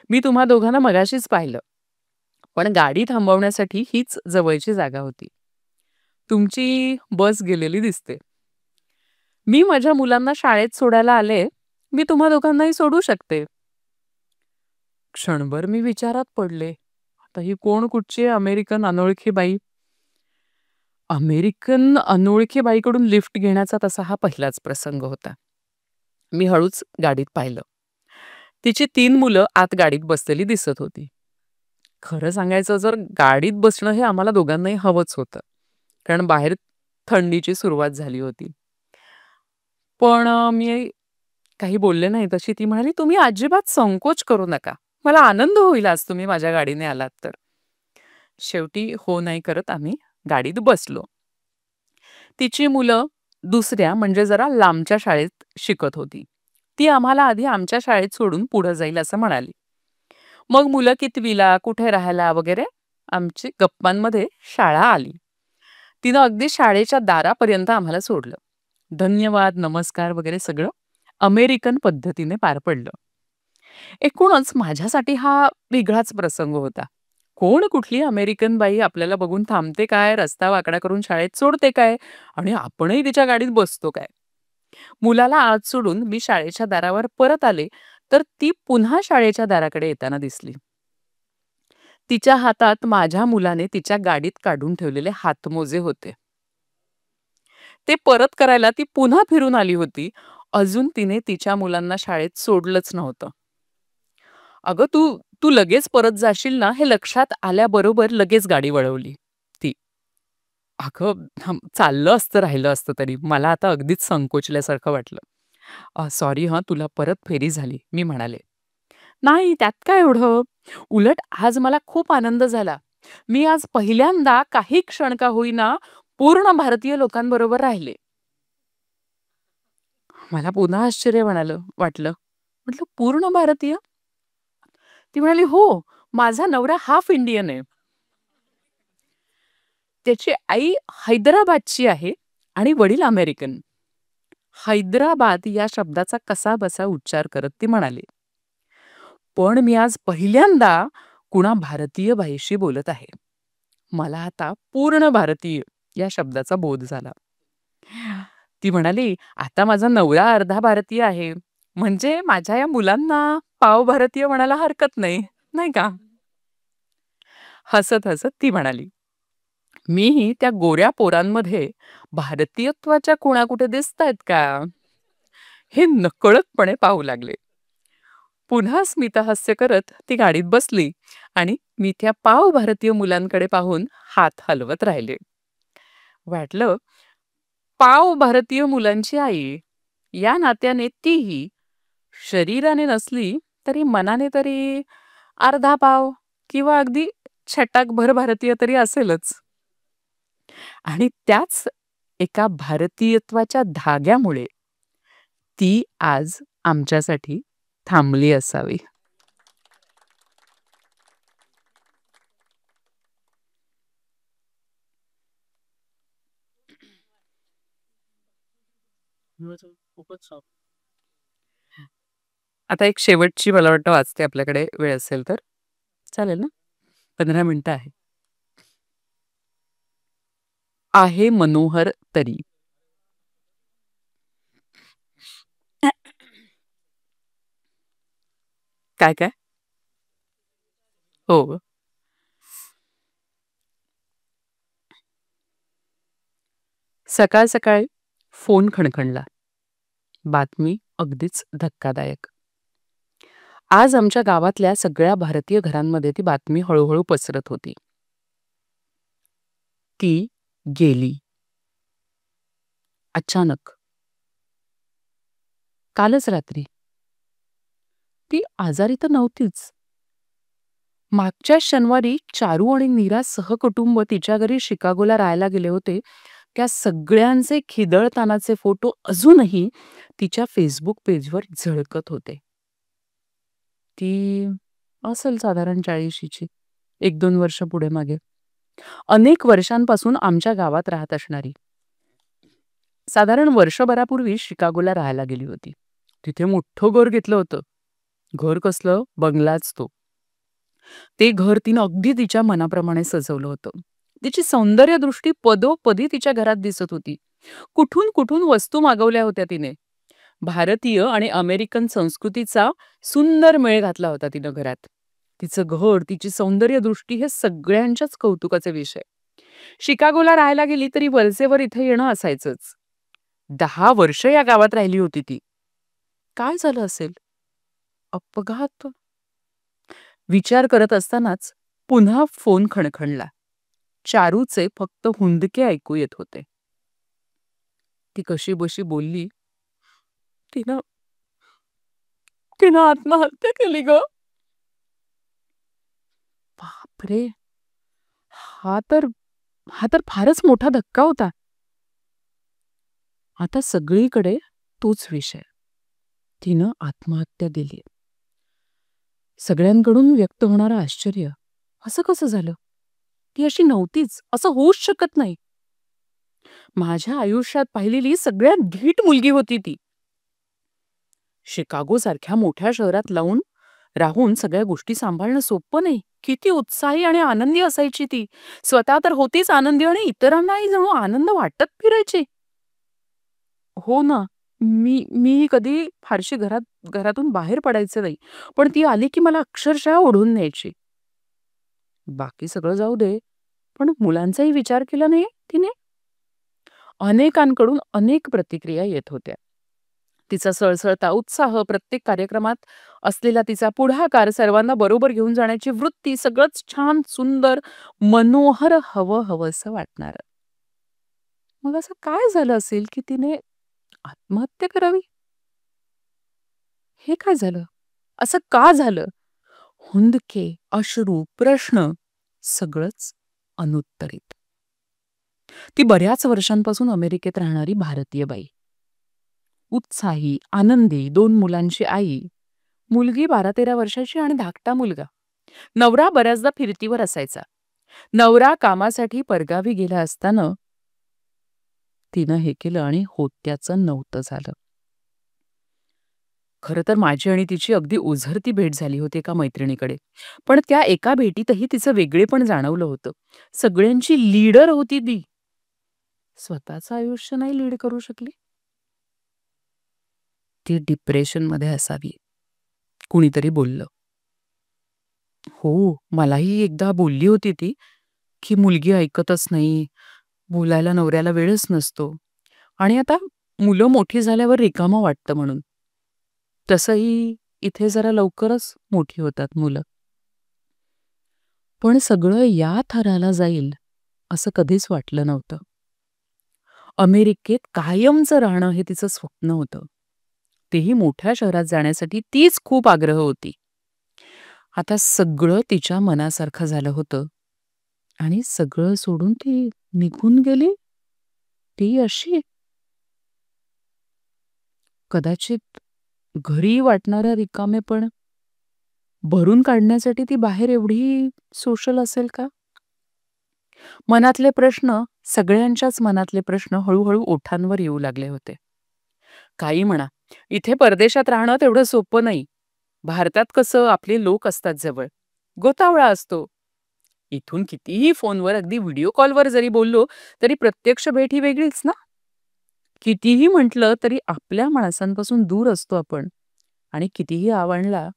मी तुम्हा दोघांना मगाशीच पाहिलं. पण गाडी थांबवण्यासाठी हीच जवळची जागा होती. तुमची बस गेलेली दिसते. मी माझ्या मुलांना शाळेत सोडायला आले. मी तुम्हा दोघांनाही सोडू शकते." क्षणभर मी विचारात पडले. आता ही कोण कुठची अमेरिकन अनोळखी बाई? अमेरिकन अनोळखी बाईकडून लिफ्ट घेण्याचा तसा हा पहिलाच प्रसंग होता. मी हळूच गाडीत पाहिलं. तिची 3 मुलं आत गाडीत बसलेली दिसत होती. खरं सांगायचं जर गाडीत बसणं हे आम्हाला दोघांनाही हवंच होतं. कारण बाहेर थंडीची सुरुवात झाली होती. पण मी काही बोलले नाही. तशी ती म्हणाली, "तुम्ही अजिबात संकोच करू नका. मला आनंद होईल आज तुम्ही माझ्या गाडीने आलात तर." शेवटी हो नाही करत आम्ही गाडीत बसलो. तिची मुलं दुसऱ्या म्हणजे जरा लांबच्या शाळेत शिकत होती. ती आम्हाला आधी आमच्या शाळेत सोडून पुढे जाईल असं म्हणाली. मग मुलं कितवीला, कुठे राहायला वगैरे आमची गप्पांमध्ये शाळा आली. तिनं अगदी शाळेच्या दारापर्यंत आम्हाला सोडलं. धन्यवाद, नमस्कार वगैरे सगळं अमेरिकन पद्धतीने पार पडलं. एकूणच माझ्यासाठी हा वेगळाच प्रसंग होता. कोण कुठली अमेरिकन बाई आपल्याला बघून थांबते काय, रस्ता वाकडा करून शाळेत सोडते काय आणि आपणही तिच्या गाडीत बसतो काय. मुलाला आत सोडून मी शाळेच्या दारावर परत आले तर ती पुन्हा शाळेच्या दाराकडे येताना दिसली. तिच्या हातात माझ्या मुलाने तिच्या गाडीत काढून ठेवलेले हातमोजे होते. ते परत करायला ती पुन्हा फिरून आली होती. अजून तिने तिच्या मुलांना शाळेत सोडलंच नव्हतं. "अगं तू तू लगेच परत जाशील ना हे लक्षात आल्याबरोबर लगेच गाडी वळवली ती. अगं चाललं असतं राहिलं असतं तरी. मला आता अगदीच संकोचल्यासारखं वाटलं. सॉरी हं, तुला परत फेरी झाली," मी म्हणाले. "नाही, त्यात काय एवढं? उलट आज मला खूप आनंद झाला. मी आज पहिल्यांदा काही क्षण का होईना पूर्ण भारतीय लोकांबरोबर राहिले." मला पुन्हा आश्चर्य वाटलं. म्हटलं, "पूर्ण भारतीय?" ती म्हणाली, "हो, माझा नवरा हाफ इंडियन आहे. त्याची आई हैदराबादची आहे आणि वडील अमेरिकन." हैदराबाद या शब्दाचा कसाबसा उच्चार करत ती म्हणाली, "पण मी आज पहिल्यांदा कुणा भारतीय बाईशी बोलत आहे. मला आता पूर्ण भारतीय या शब्दाचा बोध झाला." ती म्हणाली, "आता माझा नवरा अर्धा भारतीय आहे. म्हणजे माझ्या या मुलांना पाव भारतीय म्हणायला हरकत नाही, नाही का?" हसत हसत ती म्हणाली, "मीही त्या गोऱ्या पोरांमध्ये भारतीयत्वाच्या खुणा कुठे दिसतायत का?" हे नकळतपणे पाहू लागले. पुन्हा स्मितहास्य करत ती गाडीत बसली आणि मी त्या पाव भारतीय मुलांकडे पाहून हात हलवत राहिले. वाटलं, पाव भारतीय मुलांची आई या नात्याने तीही शरीराने नसली तरी मनाने तरी अर्धा पाव किंवा अगदी छटाकभर भारतीय तरी असेलच. आणि त्याच एका भारतीयत्वाच्या धाग्यामुळे ती आज आमच्यासाठी थांबली असावी. डोळ्याचं खूपच साफ. आता एक शेवटची मला वाटतं वाचते, आपल्याकडे वेळ असेल तर. चालेल ना? 15 मिनिटं आहे. आहे मनोहर तरी. काय काय? हो. सकाळ सकाळी फोन खणखणला. बातमी अगदीच धक्कादायक. आज आमच्या गावातल्या सगळ्या भारतीय घरांमध्ये ती बातमी हळूहळू पसरत होती. ती गेली. अचानक. कालच रात्री. ती आजारी तर नव्हतीच. मागच्या शनिवारी चारू आणि नीरा सहकुटुंब तिच्या घरी शिकागोला राहायला गेले होते. त्या सगळ्यांचे खिदळतानाचे फोटो अजूनही तिच्या फेसबुक पेजवर झळकत होते. ती असेल साधारण 40शीची, 1-2 वर्ष पुढे मागे. अनेक वर्षांपासून आमच्या गावात राहत असणारी. साधारण वर्षभरापूर्वी शिकागोला राहायला गेली होती. तिथे मोठं घर घेतलं होतं. घर कसलं? बंगलाच तो. ते घर तिनं अगदी तिच्या मनाप्रमाणे सजवलं होतं. तिची सौंदर्यदृष्टी पदोपदी तिच्या घरात दिसत होती. कुठून कुठून वस्तू मागवल्या होत्या तिने. भारतीय आणि अमेरिकन संस्कृतीचा सुंदर मेळ घातला होता तिनं घरात. तिचं घर, तिची सौंदर्यदृष्टी हे सगळ्यांच्याच कौतुकाचे विषय. शिकागोला राहायला गेली तरी वरचेवर इथे येणं असायचंच. 10 वर्ष या गावात राहिली होती ती. काय झालं असेल? अपघात? विचार करत असतानाच पुन्हा फोन खणखणला. चारूचे फक्त हुंदके ऐकू येत होते. ती कशीबशी बोलली, तिनं तिनं आत्महत्या केली ग. बापरे, हा तर फारच मोठा धक्का होता. आता सगळीकडे तोच विषय. तिनं आत्महत्या दिली. सगळ्यांकडून व्यक्त होणारं आश्चर्य. असं कसं झालं? ती अशी नव्हतीच, असं होऊच शकत नाही. माझ्या आयुष्यात पाहिलेली सगळ्यात धीट मुलगी होती ती. शिकागो सारख्या मोठ्या शहरात राहून सगळ्या गोष्टी सांभाळणं सोपं नाही. किती उत्साही आणि आनंदी असायची ती. स्वतः तर होतीच आनंदी आणि इतरांनाही जणू आनंद वाटत फिरायची. हो ना, मी कधी फारशी घरातून बाहेर पडायचे नाही. पण ती आली की मला अक्षरशः ओढून न्यायची. बाकी सगळं जाऊ दे, पण मुलांचाही विचार केला नाही तिने. अनेकांकडून अनेक प्रतिक्रिया येत होत्या. तिचा सळसळता उत्साह, प्रत्येक कार्यक्रमात असलेला तिचा पुढाकार, सर्वांना बरोबर घेऊन जाण्याची वृत्ती, सगळंच छान, सुंदर, मनोहर, हवंसं वाटणारं. मग असं काय झालं असेल की तिने आत्महत्या करावी? हे काय झालं? असं का झालं? हुंदके, अश्रू, प्रश्न, सगळंच अनुत्तरित. ती बऱ्याच वर्षांपासून अमेरिकेत राहणारी भारतीय बाई. उत्साही, आनंदी, 2 मुलांची आई. मुलगी 12-13 वर्षाची आणि धाकटा मुलगा. नवरा बऱ्याचदा फिरतीवर असायचा. नवरा कामासाठी परगावी गेला असताना तिनं हे केलं आणि होत्याचं नव्हतं झालं. खरं तर माझी आणि तिची अगदी ओझरती भेट झाली होती एका मैत्रिणीकडे. पण त्या एका भेटीतही तिचं वेगळेपण जाणवलं होतं. सगळ्यांची लीडर होती ती. स्वतःचं आयुष्य नाही लीड करू शकली. ती डिप्रेशनमध्ये असावी. कुणीतरी बोललं. हो, मलाही एकदा बोलली होती ती, की मुलगी ऐकतच नाही, बोलायला नवऱ्याला वेळच नसतो आणि आता मुलं मोठी झाल्यावर रिकामं वाटतं म्हणून. तसंही इथे जरा लवकरच मोठी होतात मुलं. पण सगळं या थराला जाईल असं कधीच वाटलं नव्हतं. अमेरिकेत कायमचं राहणं हे तिचं स्वप्न होतं. तेही मोठ्या शहरात जाण्यासाठी तीच खूप आग्रह होती. आता सगळं तिच्या मनासारखं झालं होतं आणि सगळं सोडून ती निघून गेली. ती अशी. कदाचित घरी वाटणारा रिकामेपण भरून काढण्यासाठी ती बाहेर एवढी सोशल असेल का? मनातले प्रश्न, सगळ्यांच्याच मनातले प्रश्न हळूहळू ओठांवर येऊ लागले होते. काही म्हणा, इथे परदेशात राहणं तेवढं सोपं नाही. भारतात कसं आपले लोक असतात जवळ, गोतावळा असतो. इथून कितीही फोनवर अगदी व्हिडिओ कॉलवर जरी बोललो तरी प्रत्यक्ष भेट ही वेगळीच ना. कितीही म्हटलं तरी आपल्या माणसांपासून दूर असतो आपण. आणि कितीही आवडला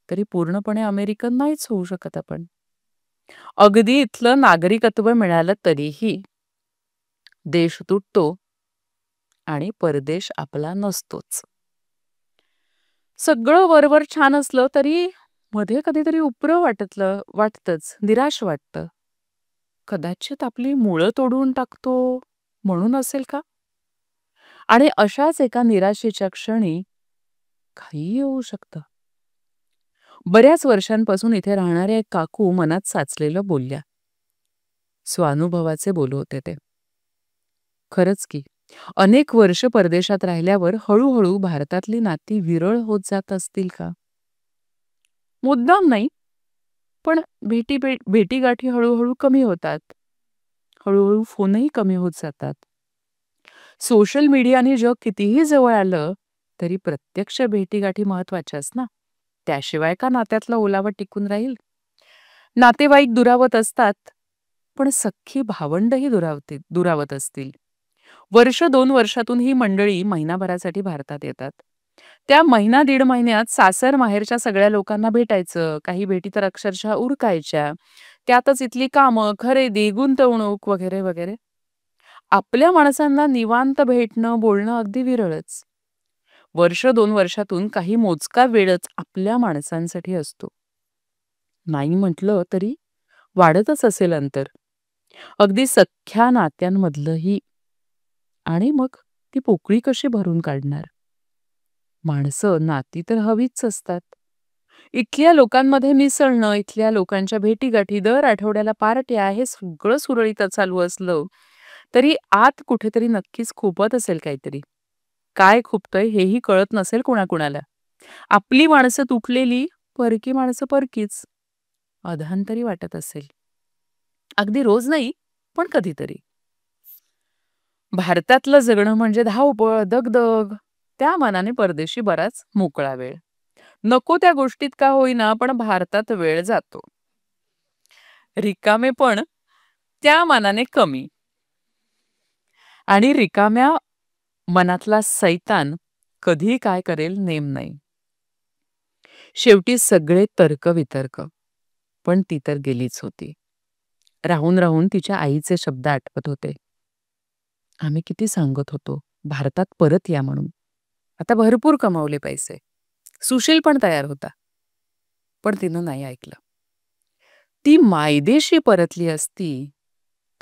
तरी पूर्णपणे अमेरिकन नाहीच होऊ शकत आपण. अगदी इथलं नागरिकत्व मिळालं तरीही देश तुटतो आणि परदेश आपला नसतोच. सगळं वरवर छान असलं तरी मध्ये कधीतरी उपरं वाटतंच, निराश वाटतं. कदाचित आपली मुळं तोडून टाकतो म्हणून असेल का? आणि अशाच एका निराशेच्या क्षणी काहीही येऊ शकतं. बऱ्याच वर्षांपासून इथे राहणाऱ्या एक काकू मनात साचलेलं बोलल्या. स्वानुभवाचे बोल होते ते. खरंच की अनेक वर्ष परदेशात राहिल्यावर हळूहळू भारतातली नाती विरळ होत जात असतील का? मुद्दाम नाही, पण भेटीगाठी हळूहळू कमी होतात. हळूहळू फोनही कमी होत जातात. सोशल मीडियाने जग कितीही जवळ आलं तरी प्रत्यक्ष भेटीगाठी महत्वाच्याच ना. त्याशिवाय का नात्यातला ओलावा टिकून राहील? नातेवाईक दुरावत असतात, पण सख्खी भावंडही दुरावत असतील. 1-2 वर्षातून ही मंडळी महिनाभरासाठी भारतात येतात. त्या महिना दीड महिन्यात सासर माहेरच्या सगळ्या लोकांना भेटायचं, काही भेटी तर अक्षरशः उरकायच्या. त्यातच इथली कामं, खरेदी, गुंतवणूक वगैरे वगैरे. आपल्या माणसांना निवांत भेटणं, बोलणं अगदी विरळच. 1-2 वर्षातून काही मोजका वेळच आपल्या माणसांसाठी असतो. नाही म्हटलं तरी वाढतच असेल अंतर, अगदी सख्ख्या नात्यांमधलंही. आणि मग ती पोकळी कशी भरून काढणार? माणसं, नाती तर हवीच असतात. इथल्या लोकांमध्ये मिसळणं, इथल्या लोकांच्या भेटीगाठी, दर आठवड्याला पार्ट्या, हे सगळं सुरळीत चालू असलं तरी आत कुठेतरी नक्कीच खुपत असेल काहीतरी. काय खुपतंय हेही कळत नसेल कुणाकुणाला. आपली माणसं तुटलेली, परकी माणसं परकीच. अधांतरी वाटत असेल. अगदी रोज नाही, पण कधीतरी. भारतातलं जगणं म्हणजे धावपळ, दगदग. त्या मानाने परदेशी बराच मोकळा वेळ. नको त्या गोष्टीत का होईना, पण भारतात वेळ जातो. रिकामे पण त्या मानाने कमी. आणि रिकाम्या मनातला सैतान कधी काय करेल नेम नाही. शेवटी सगळे तर्कवितर्क. पण ती तर गेलीच होती. राहून राहून तिच्या आईचे शब्द आठवत होते. आम्ही किती सांगत होतो भारतात परत या म्हणून. आता भरपूर कमावले पैसे. सुशील पण तयार होता. पण तिनं नाही ऐकलं. ती मायदेशी परतली असती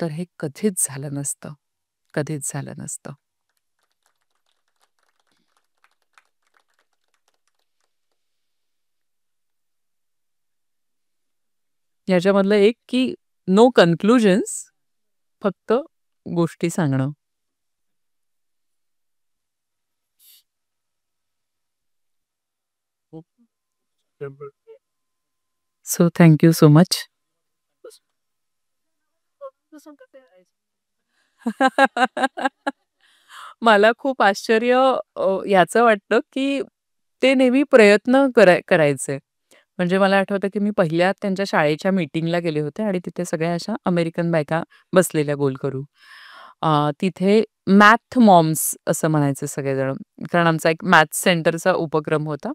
तर हे कधीच झालं नसतं. कधीच झालं नसतं. याच्यामधलं एक की नो कन्क्लुजन्स, फक्त गोष्टी सांगणं. So thank you so much. मला खूप आश्चर्य याचं वाटतं की ते नेहमी प्रयत्न करायचे. म्हणजे मला आठवतं की मी पहिल्या त्यांच्या शाळेच्या मीटिंगला गेले होते आणि तिथे सगळ्या अशा अमेरिकन बायका बसलेल्या गोल करू. तिथे मॅथ मॉम्स असं म्हणायचे सगळेजण. कारण आमचा एक मॅथ सेंटरचा उपक्रम होता.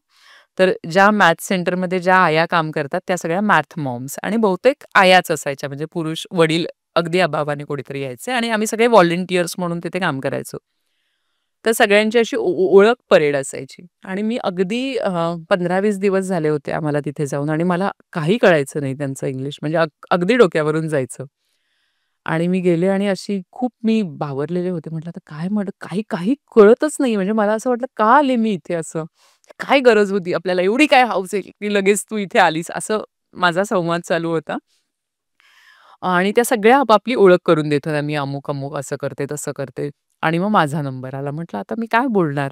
तर ज्या मॅथ सेंटरमध्ये ज्या आया काम करतात त्या सगळ्या मॅथ मॉम्स आणि बहुतेक आयाच असायच्या. म्हणजे पुरुष वडील अगदी अभावाने कोणीतरी यायचे आणि आम्ही सगळे व्हॉलंटियर्स म्हणून तिथे काम करायचो. तर सगळ्यांची अशी ओळख परेड असायची. आणि मी अगदी 15-20 दिवस झाले होते आम्हाला तिथे जाऊन आणि मला काही कळायचं नाही त्यांचं इंग्लिश. म्हणजे अगदी डोक्यावरून जायचं. आणि मी गेले आणि अशी खूप मी बावरलेले होते. म्हटलं आता काय काही कळतच नाही. म्हणजे मला असं वाटलं का आले मी इथे असं? काय गरज होती? आपल्याला एवढी काय हौस आहे की लगेच तू इथे आलीस? असं माझा संवाद चालू होता. आणि त्या सगळ्या आपापली ओळख करून देत होत्या. मी अमुक असं करते, तसं करते. आणि मग माझा नंबर आला. म्हटलं आता मी काय बोलणार?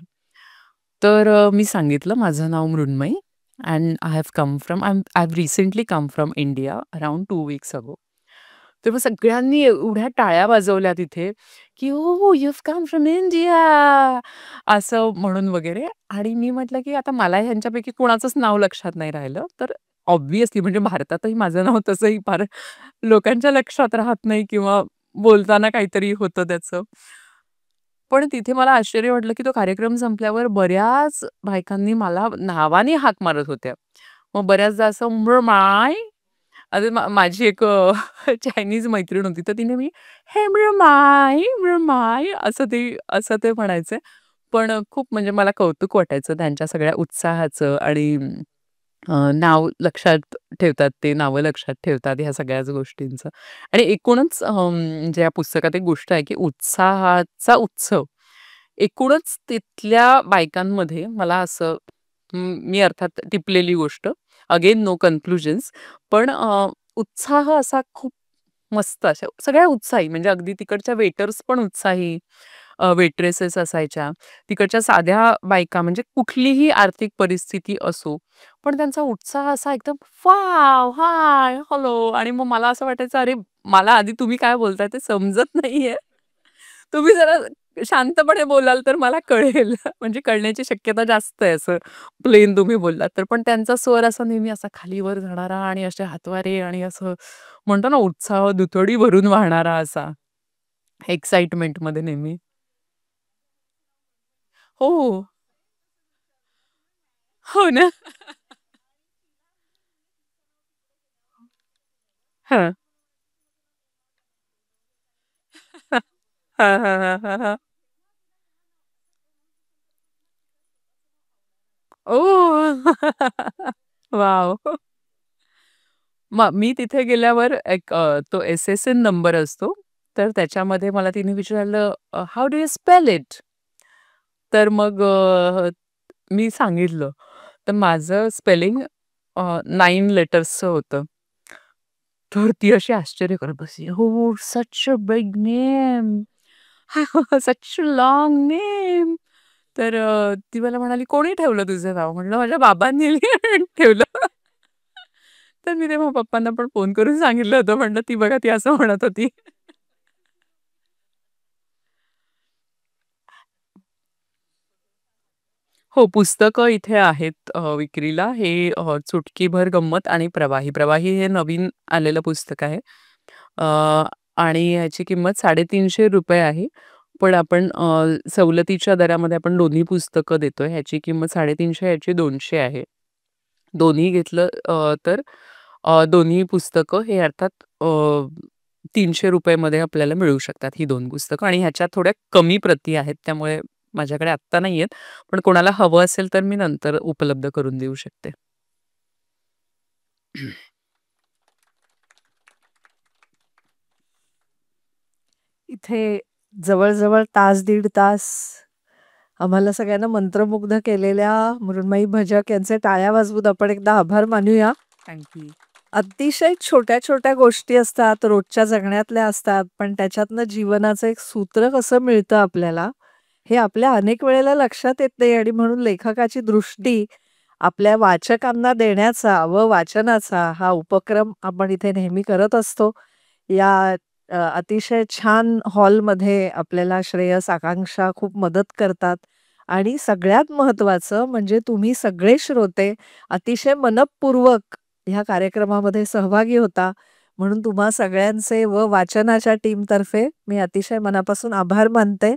तर मी सांगितलं माझं नाव Mrinmayi and I have recently come from India around 2 weeks ago. तर मग सगळ्यांनी एवढ्या टाळ्या वाजवल्या तिथे, की "oh! You have come from India" असं म्हणून वगैरे. आणि मी म्हटलं, की आता मला ह्यांच्यापैकी कोणाचंच नाव लक्षात नाही राहिलं. तर ऑब्व्हियसली म्हणजे भारतातही माझं नाव तसंही फार लोकांच्या लक्षात राहत नाही किंवा बोलताना काहीतरी होतं त्याचं. पण तिथे मला आश्चर्य वाटलं, की तो कार्यक्रम संपल्यावर बऱ्याच बायकांनी मला नावाने हाक मारत होत्या. मग बऱ्याचदा असं "मृमाय" आता माझी एक चायनीज मैत्रीण होती, तर तिने "हे मृमाय, मृमाय" असं ते म्हणायचे. पण खूप म्हणजे मला कौतुक वाटायचं त्यांच्या सगळ्या उत्साहाचं आणि नाव लक्षात ठेवतात ते, नावं लक्षात ठेवतात ह्या सगळ्याच गोष्टींचं. आणि एकूणच म्हणजे या पुस्तकात एक गोष्ट आहे, की उत्साहाचा उत्सव. एकूणच तिथल्या बायकांमध्ये मला असं मी अर्थात टिपलेली गोष्ट, अगेन नो कन्क्लुजन्स, पण उत्साह असा खूप मस्त अशा सगळ्या उत्साही म्हणजे अगदी तिकडच्या वेटर्स पण उत्साही, वेट्रेसेस असायच्या. तिकडच्या साध्या बायका म्हणजे कुठलीही आर्थिक परिस्थिती असो, पण त्यांचा उत्साह असा एकदम "वॉव! हाय! हॅलो!" आणि मग मला असं वाटायचं, "अरे, मला आधी तुम्ही काय बोलताय ते समजत नाहीये. तुम्ही जरा शांतपणे बोलाल तर मला कळेल." म्हणजे कळण्याची शक्यता जास्त आहे असं प्लेन तुम्ही बोललात तर. पण त्यांचा स्वर असा नेहमी असा खालीवर जाणारा आणि असे हातवारे आणि असं म्हणतो ना उत्साह दुथडी भरून वाहणारा असा एक्साइटमेंटमध्ये नेहमी. हो. हो ना. हां. हां, हां, हां, हां, हां. ओह! वॉव! मग मी तिथे गेल्यावर एक तो एस-एस-एन नंबर असतो. तर त्याच्यामध्ये मला तिने विचारलं, "how do you spell it?" तर मग मी सांगितलं. तर माझं स्पेलिंग 9 लेटर्सचं होतं. तर ती अशी आश्चर्य करत बसली. "Oh! Such a big name. Such a long name." तर ती मला म्हणाली, "कोणी ठेवलं तुझं नाव?" म्हटलं, "माझ्या बाबांनी ठेवलं." तर मी तेव्हा पप्पांना पण फोन करून सांगितलं होतं. म्हटलं, "ती बघा, ती असं म्हणत होती." हो, पुस्तकं इथे आहेत विक्रीला. हे चुटकीभर गंमत आणि प्रवाही. प्रवाही हे नवीन आलेलं पुस्तक आहे. अ, आणि ह्याची किंमत ₹350 आहे. पण आपण सवलतीच्या दरामध्ये आपण दोन्ही पुस्तकं देतोय. ह्याची किंमत 350 ह्याची 200 आहे. दोन्ही घेतलं तर दोन्ही पुस्तकं हे अर्थात ₹300 मध्ये आपल्याला मिळू शकतात ही 2 पुस्तकं आणि ह्याच्यात थोड्या कमी प्रती आहेत. त्यामुळे माझ्याकडे आत्ता नाहीयेत. पण कोणाला हवं असेल तर मी नंतर उपलब्ध करून देऊ शकते. इथे जवळ-जवळ तास, दीड तास आम्हाला सगळ्यांना मंत्रमुग्ध केलेल्या मृण्मयी भजक यांचे टाळ्या वाजवून आपण एकदा आभार मानूया. Thank you. अतिशय छोट्या-छोट्या गोष्टी असतात, रोजच्या जगण्यातल्या असतात, पण त्याच्यातनं जीवनाचं एक सूत्र कसं मिळतं आपल्याला, हे आपल्या अनेक वेळेला लक्षात येत नाही आणि म्हणून लेखकाची दृष्टी आपल्या वाचकांना देण्याचा व वाचनाचा हा उपक्रम आपण इथे नेहमी करत असतो. या अतिशय छान हॉलमध्ये आपल्याला श्रेयस, आकांक्षा खूप मदत करतात आणि सगळ्यात महत्त्वाचं म्हणजे तुम्ही सगळे श्रोते अतिशय मनःपूर्वक ह्या कार्यक्रमामध्ये सहभागी होता. म्हणून तुम्हा सगळ्यांचे व वाचनाच्या टीमतर्फे मी अतिशय मनापासून आभार मानते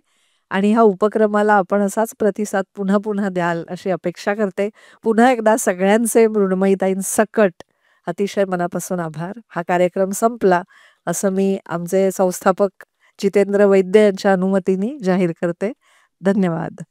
आणि ह्या उपक्रमाला आपण असाच प्रतिसाद पुन्हा-पुन्हा द्याल अशी अपेक्षा करते. पुन्हा एकदा सगळ्यांचे मृण्मयीताईंसकट अतिशय मनापासून आभार. हा कार्यक्रम संपला असं मी आमचे संस्थापक जितेंद्र वैद्य यांच्या अनुमतीने जाहीर करते. धन्यवाद.